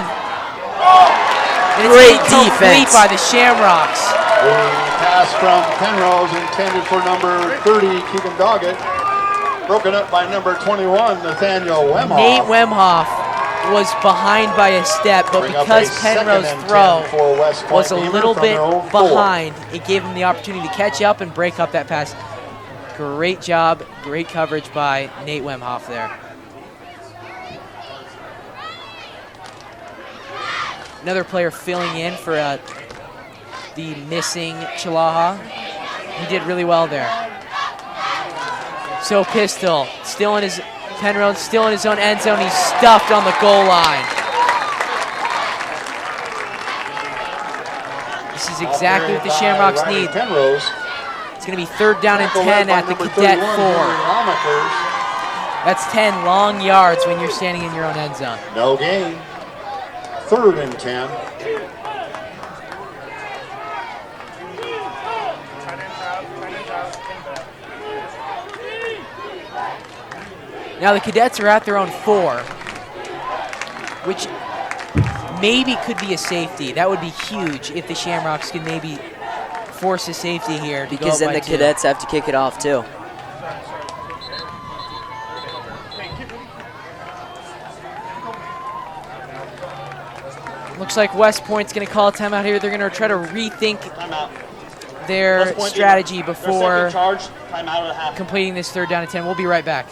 And
Great
it's incomplete
defense
by the Shamrocks.
The pass from Penrose intended for number 30, Keegan Doggett. Broken up by number 21, Nathaniel Wemhoff.
Nate Wemhoff was behind by a step, but
Bring up
because
a second
Penrose
and 10
throw
for West
was a
Point-Beemer
little
from
bit
their own 4.
behind, it gave him the opportunity to catch up and break up that pass. Great job, great coverage by Nate Wemhoff there. Another player filling in for the missing Chilaha. He did really well there. So Pistol, Penrose still in his own end zone. He's stuffed on the goal line. This is exactly what the Shamrocks need.
Penrose.
It's going to be 3rd down and 10 at the Cadet 4. That's 10 long yards when you're standing in your own end zone.
No gain. 3rd and 10.
Now the Cadets are at their own 4, which maybe could be a safety. That would be huge if the Shamrocks could maybe force a safety here.
Because then the Cadets have to kick it off too.
Looks like West Point's going to call a timeout here. They're going to try to rethink their
West Point-Beemer,
strategy
their
before
second charge, timeout of the half.
completing this 3rd down and 10. We'll be right back.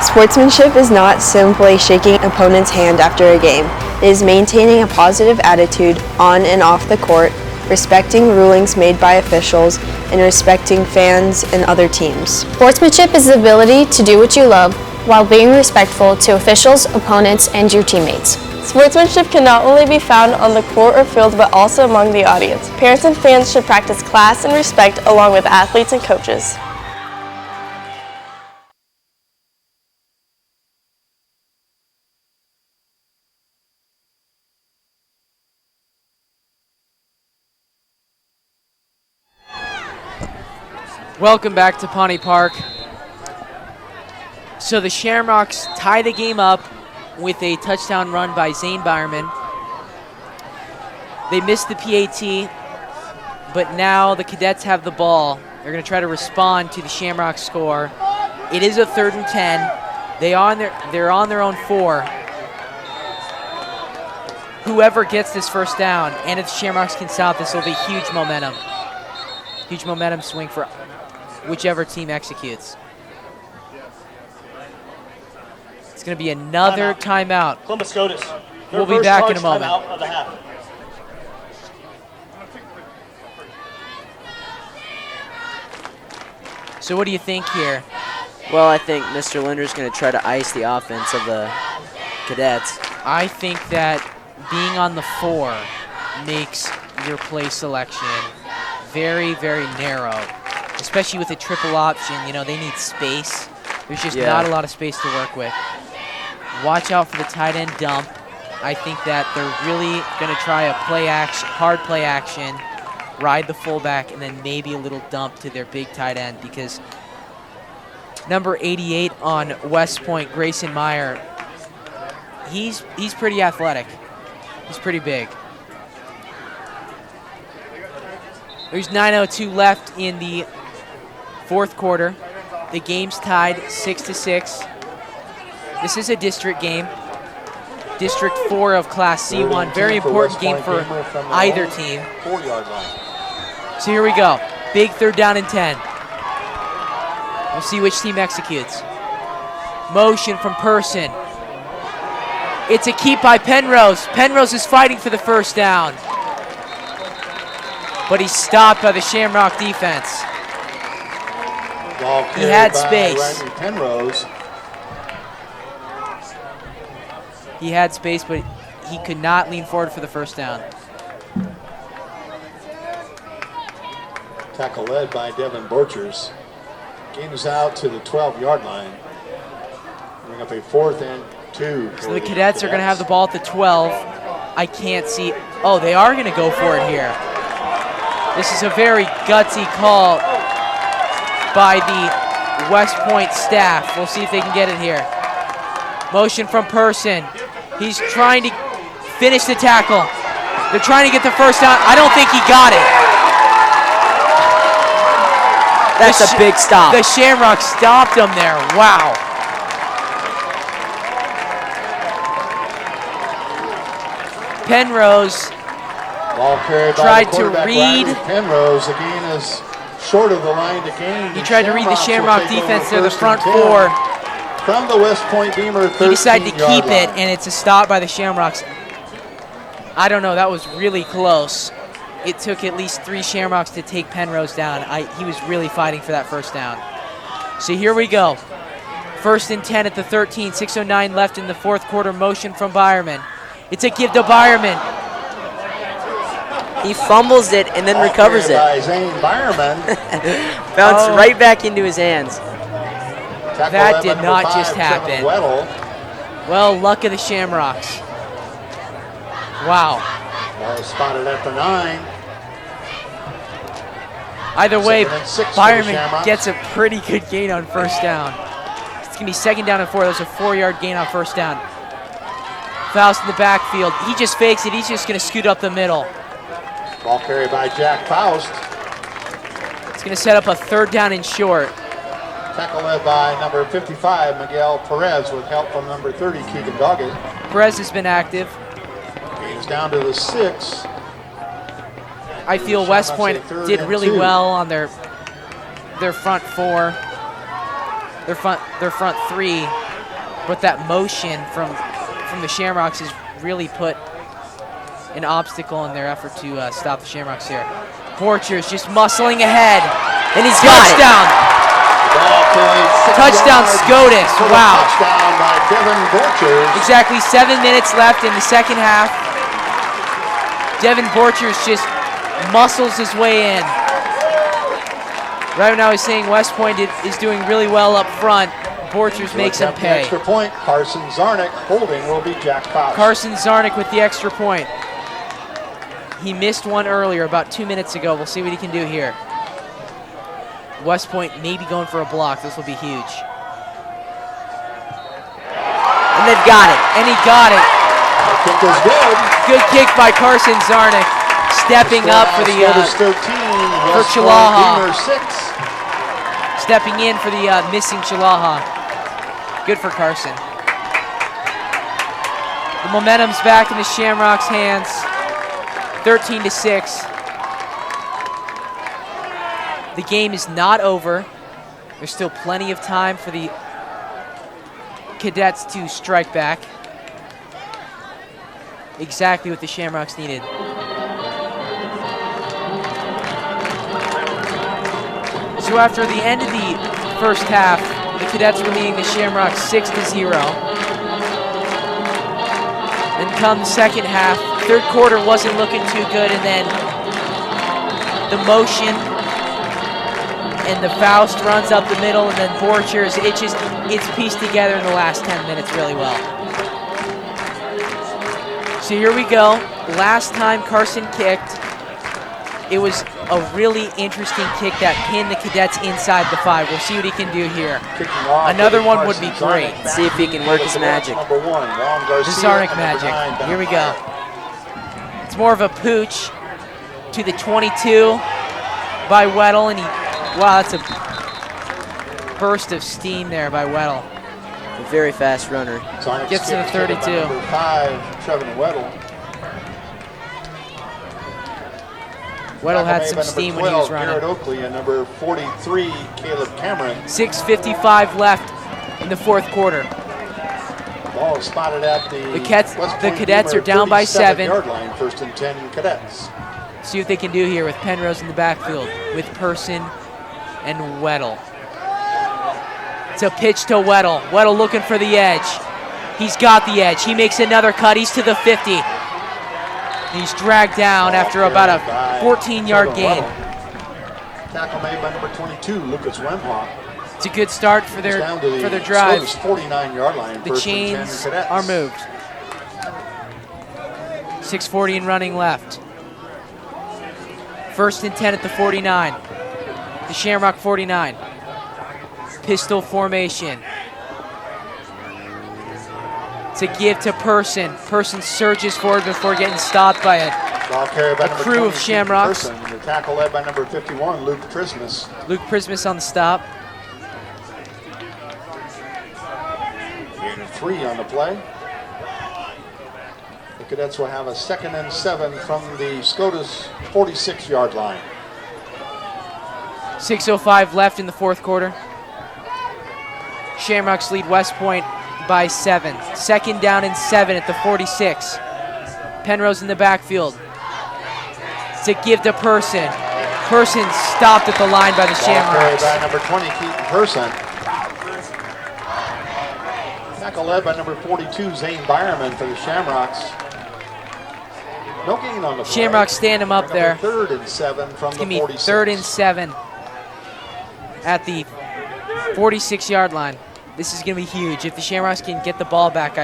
Sportsmanship is not simply shaking an opponent's hand after a game. It is maintaining a positive attitude on and off the court, respecting rulings made by officials, and respecting fans and other teams.
Sportsmanship is the ability to do what you love while being respectful to officials, opponents, and your teammates.
Sportsmanship can not only be found on the court or field, but also among the audience. Parents and fans should practice class and respect along with athletes and coaches.
Welcome back to Pawnee Park. So the Shamrocks tie the game up with a touchdown run by Zane Byerman. They missed the PAT, but now the Cadets have the ball. They're going to try to respond to the Shamrocks score. It is a 3rd and 10. They're on their own 4. Whoever gets this first down, and if the Shamrocks can stop this, will be huge momentum. Huge momentum swing for whichever team executes. It's going to be another timeout.
Columbus Scotus.
We'll be back in a moment.
Timeout of the half.
So what do you think here?
Well, I think Mr. Linder's going to try to ice the offense of the Cadets.
I think that being on the 4 makes your play selection very, very narrow, especially with a triple option. You know, they need space. There's just not a lot of space to work with. Watch out for the tight end dump. I think that they're really going to try a hard play action, ride the fullback, and then maybe a little dump to their big tight end, because number 88 on West Point, Grayson Meyer, he's pretty athletic. He's pretty big. There's 9:02 left in the 4th quarter. The game's tied 6-6. This is a district game. District 4 of Class C1. Very important game for either team.
4-yard line.
So here we go. Big 3rd down and 10. We'll see which team executes. Motion from Person. It's a keep by Penrose. Penrose is fighting for the first down, but he's stopped by the Shamrock defense. He had space.
Penrose.
He had space, but he could not lean forward for the first down.
Tackle led by Devin Borchers. Game is out to the 12-yard line. Bring up a 4th and 2.
So the Cadets are going to have the ball at the 12. I can't see. Oh, they are going to go for it here. This is a very gutsy call by the West Point staff. We'll see if they can get it here. Motion from Person. He's trying to finish the tackle. They're trying to get the first down. I don't think he got it.
That's a big stop.
The Shamrocks stopped him there. Wow. Penrose
Ball carried by
tried
the
to
quarterback,
read.
Riley Penrose again is short of the line to gain.
He tried to read the Shamrock
will take
defense
over
to the
1st
front
and 10
4.
From the West Point-Beemer 13-yard
He decided to keep it,
line.
and it's a stop by the Shamrocks. I don't know. That was really close. It took at least 3 Shamrocks to take Penrose down. He was really fighting for that first down. So here we go. 1st and 10 at the 13. 6:09 left in the 4th quarter. Motion from Byerman. It's a give to Byerman.
He fumbles it and then
Ball
recovers
carried by
it.
Zane Byerman.
Bounced right back into his hands.
Tackle
That
led by
did
number
not
5,
just
Kevin
happen.
Weddle.
Well, luck of the Shamrocks. Wow.
Ball is spotted at the 9.
Either way,
2nd and 6 for the
Byerman
Shamrocks.
gets a pretty good gain on first down. It's going to be 2nd down and 4. That's a 4-yard gain on first down. Faust in the backfield. He just fakes it. He's just going to scoot up the middle.
Ball carried by Jack Faust.
It's going to set up a 3rd down and short.
Tackle led by number 55, Miguel Perez, with help from number 30, Keegan Doggett.
Perez has been active.
Gains down to the 6.
I feel West Point did really well on their front four, their front three, but that motion from the Shamrocks has really put an obstacle in their effort to stop the Shamrocks here. Borchers just muscling ahead, and he's got touchdown. Touchdown Scotus, wow.
Touchdown by Devin Borchers.
Exactly 7 minutes left in the second half. Devin Borchers just muscles his way in. Right now he's saying West Point is doing really well up front. Borchers makes him pay.
Extra point, Carson Zarnick. Holding will be Jack Faust.
Carson Zarnick with the extra point. He missed one earlier about 2 minutes ago. We'll see what he can do here. West Point maybe going for a block. This will be huge. And they've got it. And he got it.
The kick is good.
Good kick by Carson Zarnick. Stepping up for the for Chalaha. Stepping in for the missing Chalaha. Good for Carson. The momentum's back in the Shamrocks' hands. 13-6. The game is not over. There's still plenty of time for the Cadets to strike back. Exactly what the Shamrocks needed. So after the end of the first half, the Cadets were leading the Shamrocks 6-0. Then come the second half, third quarter wasn't looking too good, and then the motion and the Faust runs up the middle, and then Borchers, it's pieced together in the last 10 minutes really well. So here we go. Last time Carson kicked, it was a really interesting kick that pinned the Cadets inside the 5. We'll see what he can do here. Another one would be great.
See if he can work his magic.
The Zarnick magic. Here we go. It's more of a pooch to the 22 by Weddle, and wow, that's a burst of steam there by Weddle.
A very fast runner.
Gets to the 32.
Number 5, Trevin Weddle.
Weddle had some steam when he was running.
Garrett Oakley and number 43, Caleb Cameron.
6:55 left in the fourth quarter.
Ball is spotted at the
Cadets are down by 7.
Yard line, 1st and 10 Cadets.
See what they can do here with Penrose in the backfield with Person and Weddle. It's a pitch to Weddle. Weddle looking for the edge. He's got the edge. He makes another cut. He's to the 50. He's dragged down after about a 14-yard gain.
Tackle made by number 22, Lucas Wemhoff.
It's a good start for their drive.
49-yard line.
The chains are moved. 6:40 and running left. 1st and 10 at the 49. The Shamrock 49. Pistol formation. To give to Person. Person surges forward before getting stopped by a crew of Shamrocks.
The tackle led by number 51, Luke Prismus.
Luke Prismus on the stop.
3 on the play. The Cadets will have a 2nd and 7 from the Scotus 46-yard line.
6:05 left in the fourth quarter. Shamrocks lead West Point by 7. 2nd down and 7 at the 46. Penrose in the backfield. To give to Person. Person stopped at the line by the Shamrocks.
By number 20, Keaton Person. Tackle led by number 42, Zane Byerman for the Shamrocks. No gain on the play.
Shamrocks stand him up there.
3rd and 7 from the 46.
3rd and 7 at the 46-yard line. This is going to be huge. If the Shamrocks can get the ball back,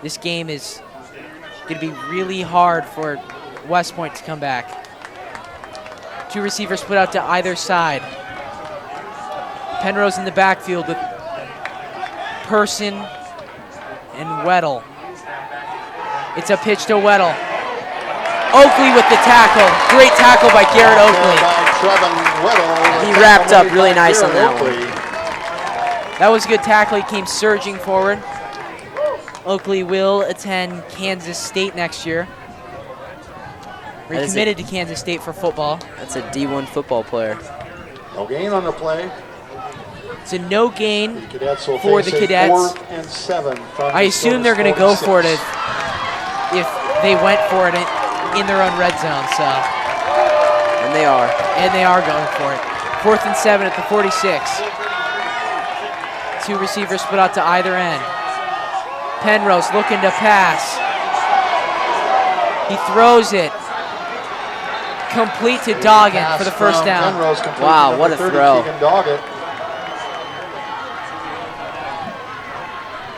this game is going to be really hard for West Point to come back. 2 receivers split out to either side. Penrose in the backfield with Person and Weddle. It's a pitch to Weddle. Oakley with the tackle. Great tackle by Garrett Oakley.
He wrapped up really nice on that one.
That was a good tackle. He came surging forward. Oakley will attend Kansas State next year. recommitted to Kansas State for football.
That's a D1 football player.
No gain on the play.
It's a no gain
The Cadets will
for the
face a
Cadets.
4th and 7 from
I
the
assume
Scotus
they're going to go
46.
for it if they went for it in their own red zone. So,
And they are.
and they are going for it. 4th and 7 at the 46. 2 receivers split out to either end. Penrose looking to pass. He throws it. Complete to Doggett
Pass
for the first
from
down.
Penrose complete
Wow,
to
what
number
a
30,
throw.
Keegan Doggett.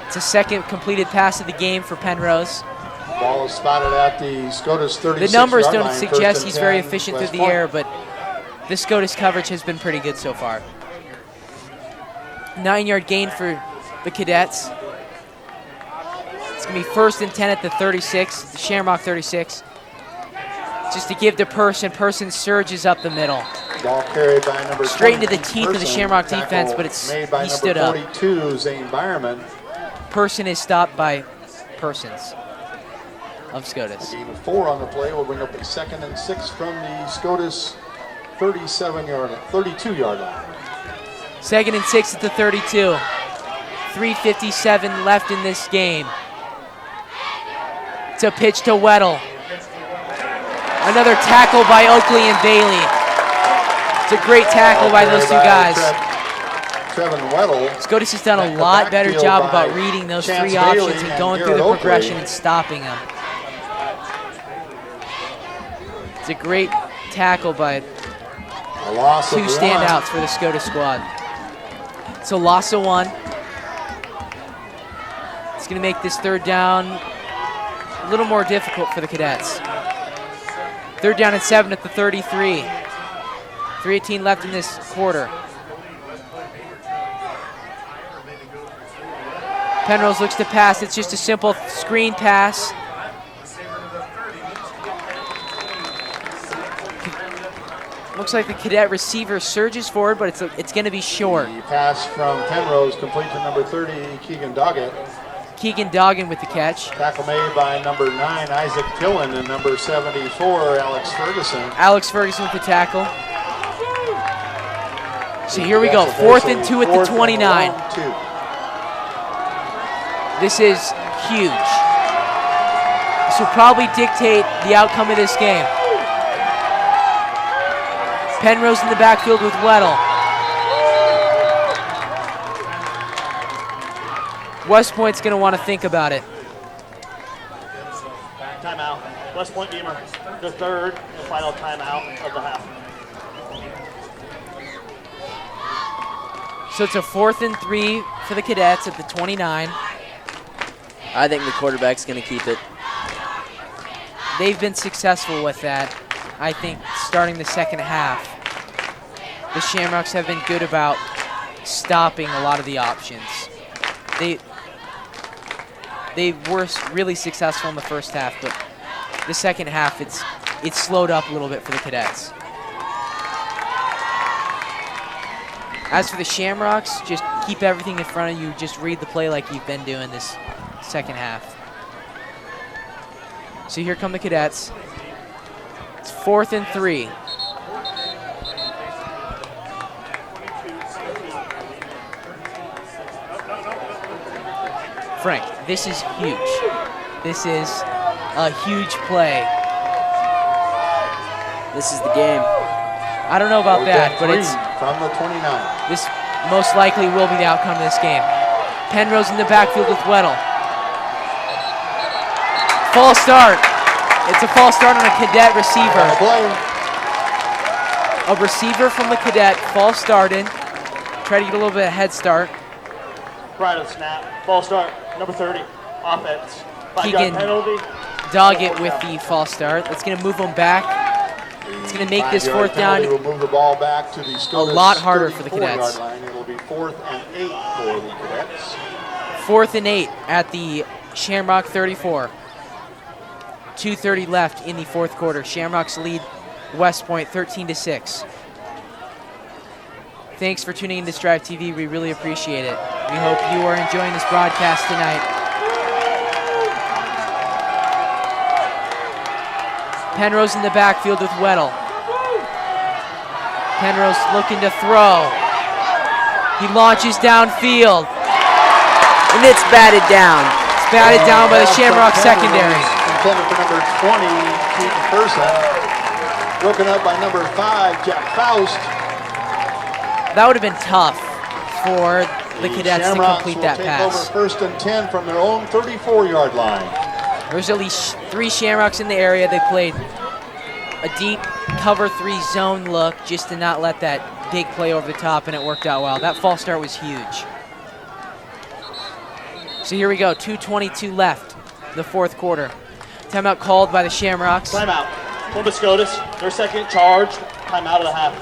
It's a second completed pass of the game for Penrose.
Ball is spotted at the Scotus 36
The numbers
yard
don't
line,
suggest
1st
he's
and
very
10,
efficient
West
through the
Point.
air, but the Scotus coverage has been pretty good so far. 9-yard gain for the Cadets. It's going to be 1st and 10 at the 36, the Shamrock 36. Just to give to Person. Person surges up the middle.
Ball carried by number
Straight
20,
into the teeth of the
Person.
Shamrock
Tackle
defense, but it's
made by
he
number
stood up.
42, Zane Byerman.
Person is stopped by Persons of Scotus.
Gain of 4 on the play will bring up a 2nd and 6 from the Scotus 32-yard line.
2nd and 6 at the 32. 3:57 left in this game. It's a pitch to Weddle. Another tackle by Oakley and Bailey. It's a great tackle by those two guys.
Trevin Weddle.
Scotus has done a lot better job about reading those
Chance
3 options
Bailey
and
and
going through
Garrett
the
Oakley.
progression and stopping them. It's a great tackle by
A loss
2
of
standouts for the Scotus squad. So loss of 1. It's going to make this 3rd down a little more difficult for the Cadets. 3rd down and 7 at the 33. 3:18 left in this quarter. Penrose looks to pass. It's just a simple screen pass. Looks like the Cadet receiver surges forward, but it's going to be short.
The pass from Penrose complete to number 30, Keegan Doggett.
Keegan Doggett with the catch.
Tackle made by number 9, Isaac Killen, and number 74, Alex Ferguson.
Alex Ferguson with the tackle. So here we go, 4th and 2 at the 29. This is huge. This will probably dictate the outcome of this game. Penrose in the backfield with Weddle. West Point's going to want to think about it.
Timeout. West Point-Beemer, the 3rd and final timeout of the half.
So it's a 4th and 3 for the Cadets at the 29.
I think the quarterback's going to keep it.
They've been successful with that, I think, starting the second half. The Shamrocks have been good about stopping a lot of the options. They were really successful in the first half, but the second half, it's slowed up a little bit for the Cadets. As for the Shamrocks, just keep everything in front of you. Just read the play like you've been doing this second half. So here come the Cadets. It's 4th and 3. Frank, this is huge. This is a huge play.
This is the game.
I don't know about that, but it's
from the 29.
this most likely will be the outcome of this game. Penrose in the backfield with Weddle. False start. It's a false start on a Cadet receiver. A receiver from the Cadet false started. Try to get a little bit of head start.
Right of snap. Ball start. Number 30. Offense. 5-yard
Keegan
penalty.
Doggett with the false start. That's going to move them back. It's going to make this 4th down
Will move the ball back to the Scotus
lot harder for the
34-yard
Cadets.
line. It'll be 4th and 8 for the Cadets.
4th and 8 at the Shamrock 34. 2:30 left in the 4th quarter. Shamrocks lead West Point 13-6. Thanks for tuning in to Strive TV. We really appreciate it. We hope you are enjoying this broadcast tonight. Penrose in the backfield with Weddle. Penrose looking to throw. He launches downfield.
And it's batted down.
It's batted down by the Shamrock secondary.
Intended for number 20, Keaton Person. Broken up by number 5, Jack Faust.
That would have been tough for the Cadets to complete that pass.
Over first and 10 from their own 34-yard line.
There's at least 3 Shamrocks in the area. They played a deep cover 3 zone look just to not let that big play over the top, and it worked out well. That false start was huge. So here we go, 2:22 left, the fourth quarter. Timeout called by the Shamrocks.
Timeout. Columbus Scotus, their second charge. Timeout of the half.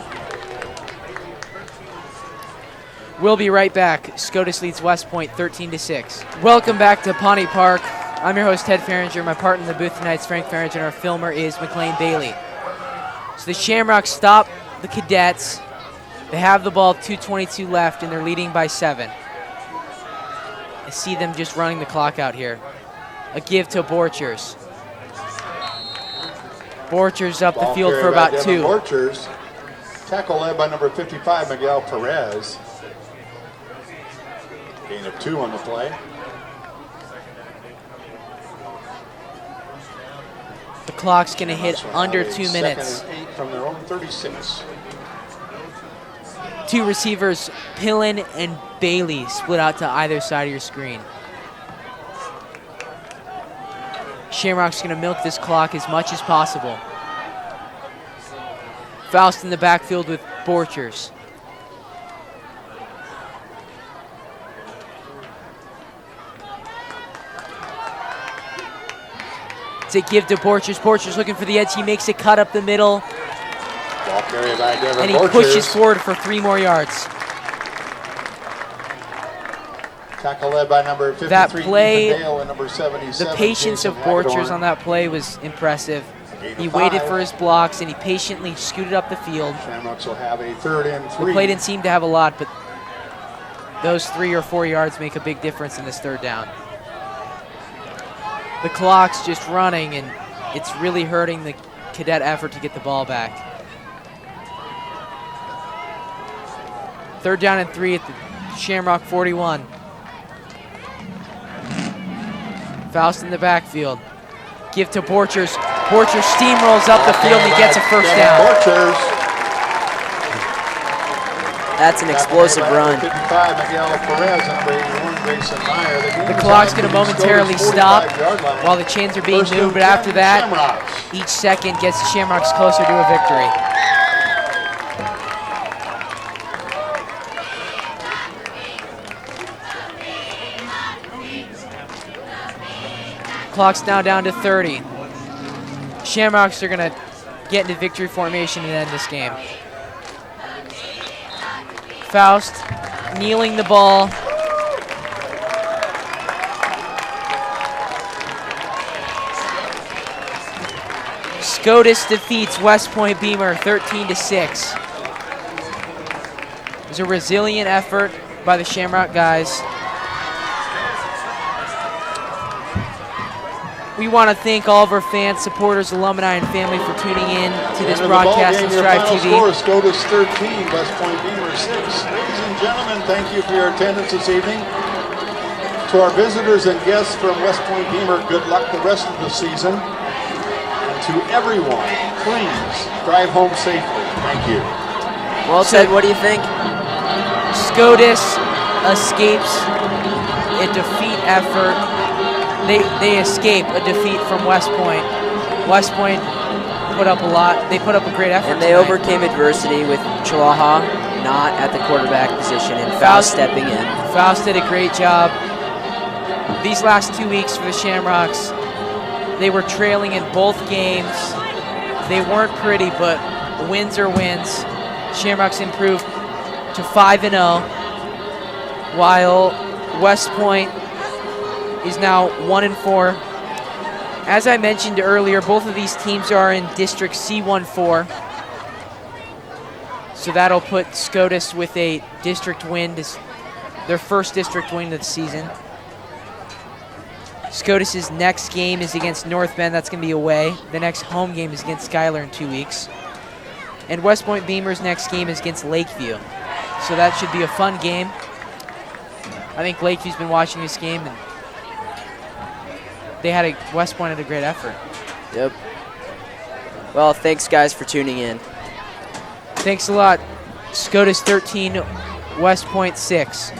We'll be right back. Scotus leads West Point 13-6. Welcome back to Pawnee Park. I'm your host, Ted Fehringer. My partner in the booth tonight is Frank Fehringer, and our filmer is MacClain Bailey. So the Shamrocks stop the Cadets. They have the ball, 2:22 left, and they're leading by 7. I see them just running the clock out here. A give to Borchers. Borchers up the field for about 2.
Borchers. Tackle led by number 55, Miguel Perez. Gain of 2 on the play.
The clock's going to hit under 2 minutes.
Second and 8 from their own 36.
2 receivers, Pillin and Bailey, split out to either side of your screen. Shamrock's going to milk this clock as much as possible. Faust in the backfield with Borchers. It's a give to Borchers. Borchers looking for the edge. He makes a cut up the middle.
Ball carried by Devin
And he
Borchers.
pushes forward for 3 more yards.
Tackle led by number 53,
That play,
Ethan Dale, and number 77,
the patience
Jason
of Borchers
Hagedorn.
on that play was impressive.
Gain of
He waited
5.
for his blocks, and he patiently scooted up the field.
Shamrocks will have a 3rd and 3.
The play didn't seem to have a lot, but those 3 or 4 yards make a big difference in this 3rd down. The clock's just running, and it's really hurting the Cadet effort to get the ball back. 3rd down and 3 at the Shamrock 41. Faust in the backfield. Give to Borchers. Borchers steamrolls up the field and he gets a first down.
Borchers.
That's an explosive run.
55, Miguel Perez, and number 81, Grayson Meyer.
The clock's going to momentarily stop while the chains are being moved, but after that, each second gets the Shamrocks closer to a victory. Clock's now down to 30. Shamrocks are going to get into victory formation and end this game. Faust kneeling the ball. Scotus defeats West Point-Beemer 13-6. It was a resilient effort by the Shamrock guys. We want to thank all of our fans, supporters, alumni, and family for tuning in to this broadcast on Strive TV.
Score, Scotus 13, West Point-Beemer 6. Ladies and gentlemen, thank you for your attendance this evening. To our visitors and guests from West Point-Beemer, good luck the rest of the season. And to everyone, please drive home safely. Thank you.
Well, Ted, what do you think?
Scotus escapes a defeat effort. They escape a defeat from West Point. West Point put up a lot. They put up a great effort
And they
tonight.
overcame adversity with Chihuahua not at the quarterback position and Faust stepping in.
Faust did a great job. These last 2 weeks for the Shamrocks, they were trailing in both games. They weren't pretty, but wins are wins. Shamrocks improved to 5-0, while West Point is now 1-4. As I mentioned earlier, both of these teams are in District C14. So that'll put Scotus with a district win, their first district win of the season. Scotus's next game is against North Bend. That's going to be away. The next home game is against Schuyler in 2 weeks. And West Point-Beemer's next game is against Lakeview. So that should be a fun game. I think Lakeview's been watching this game, and West Point had a great effort.
Yep. Well, thanks, guys, for tuning in.
Thanks a lot. Scotus 13, West Point 6.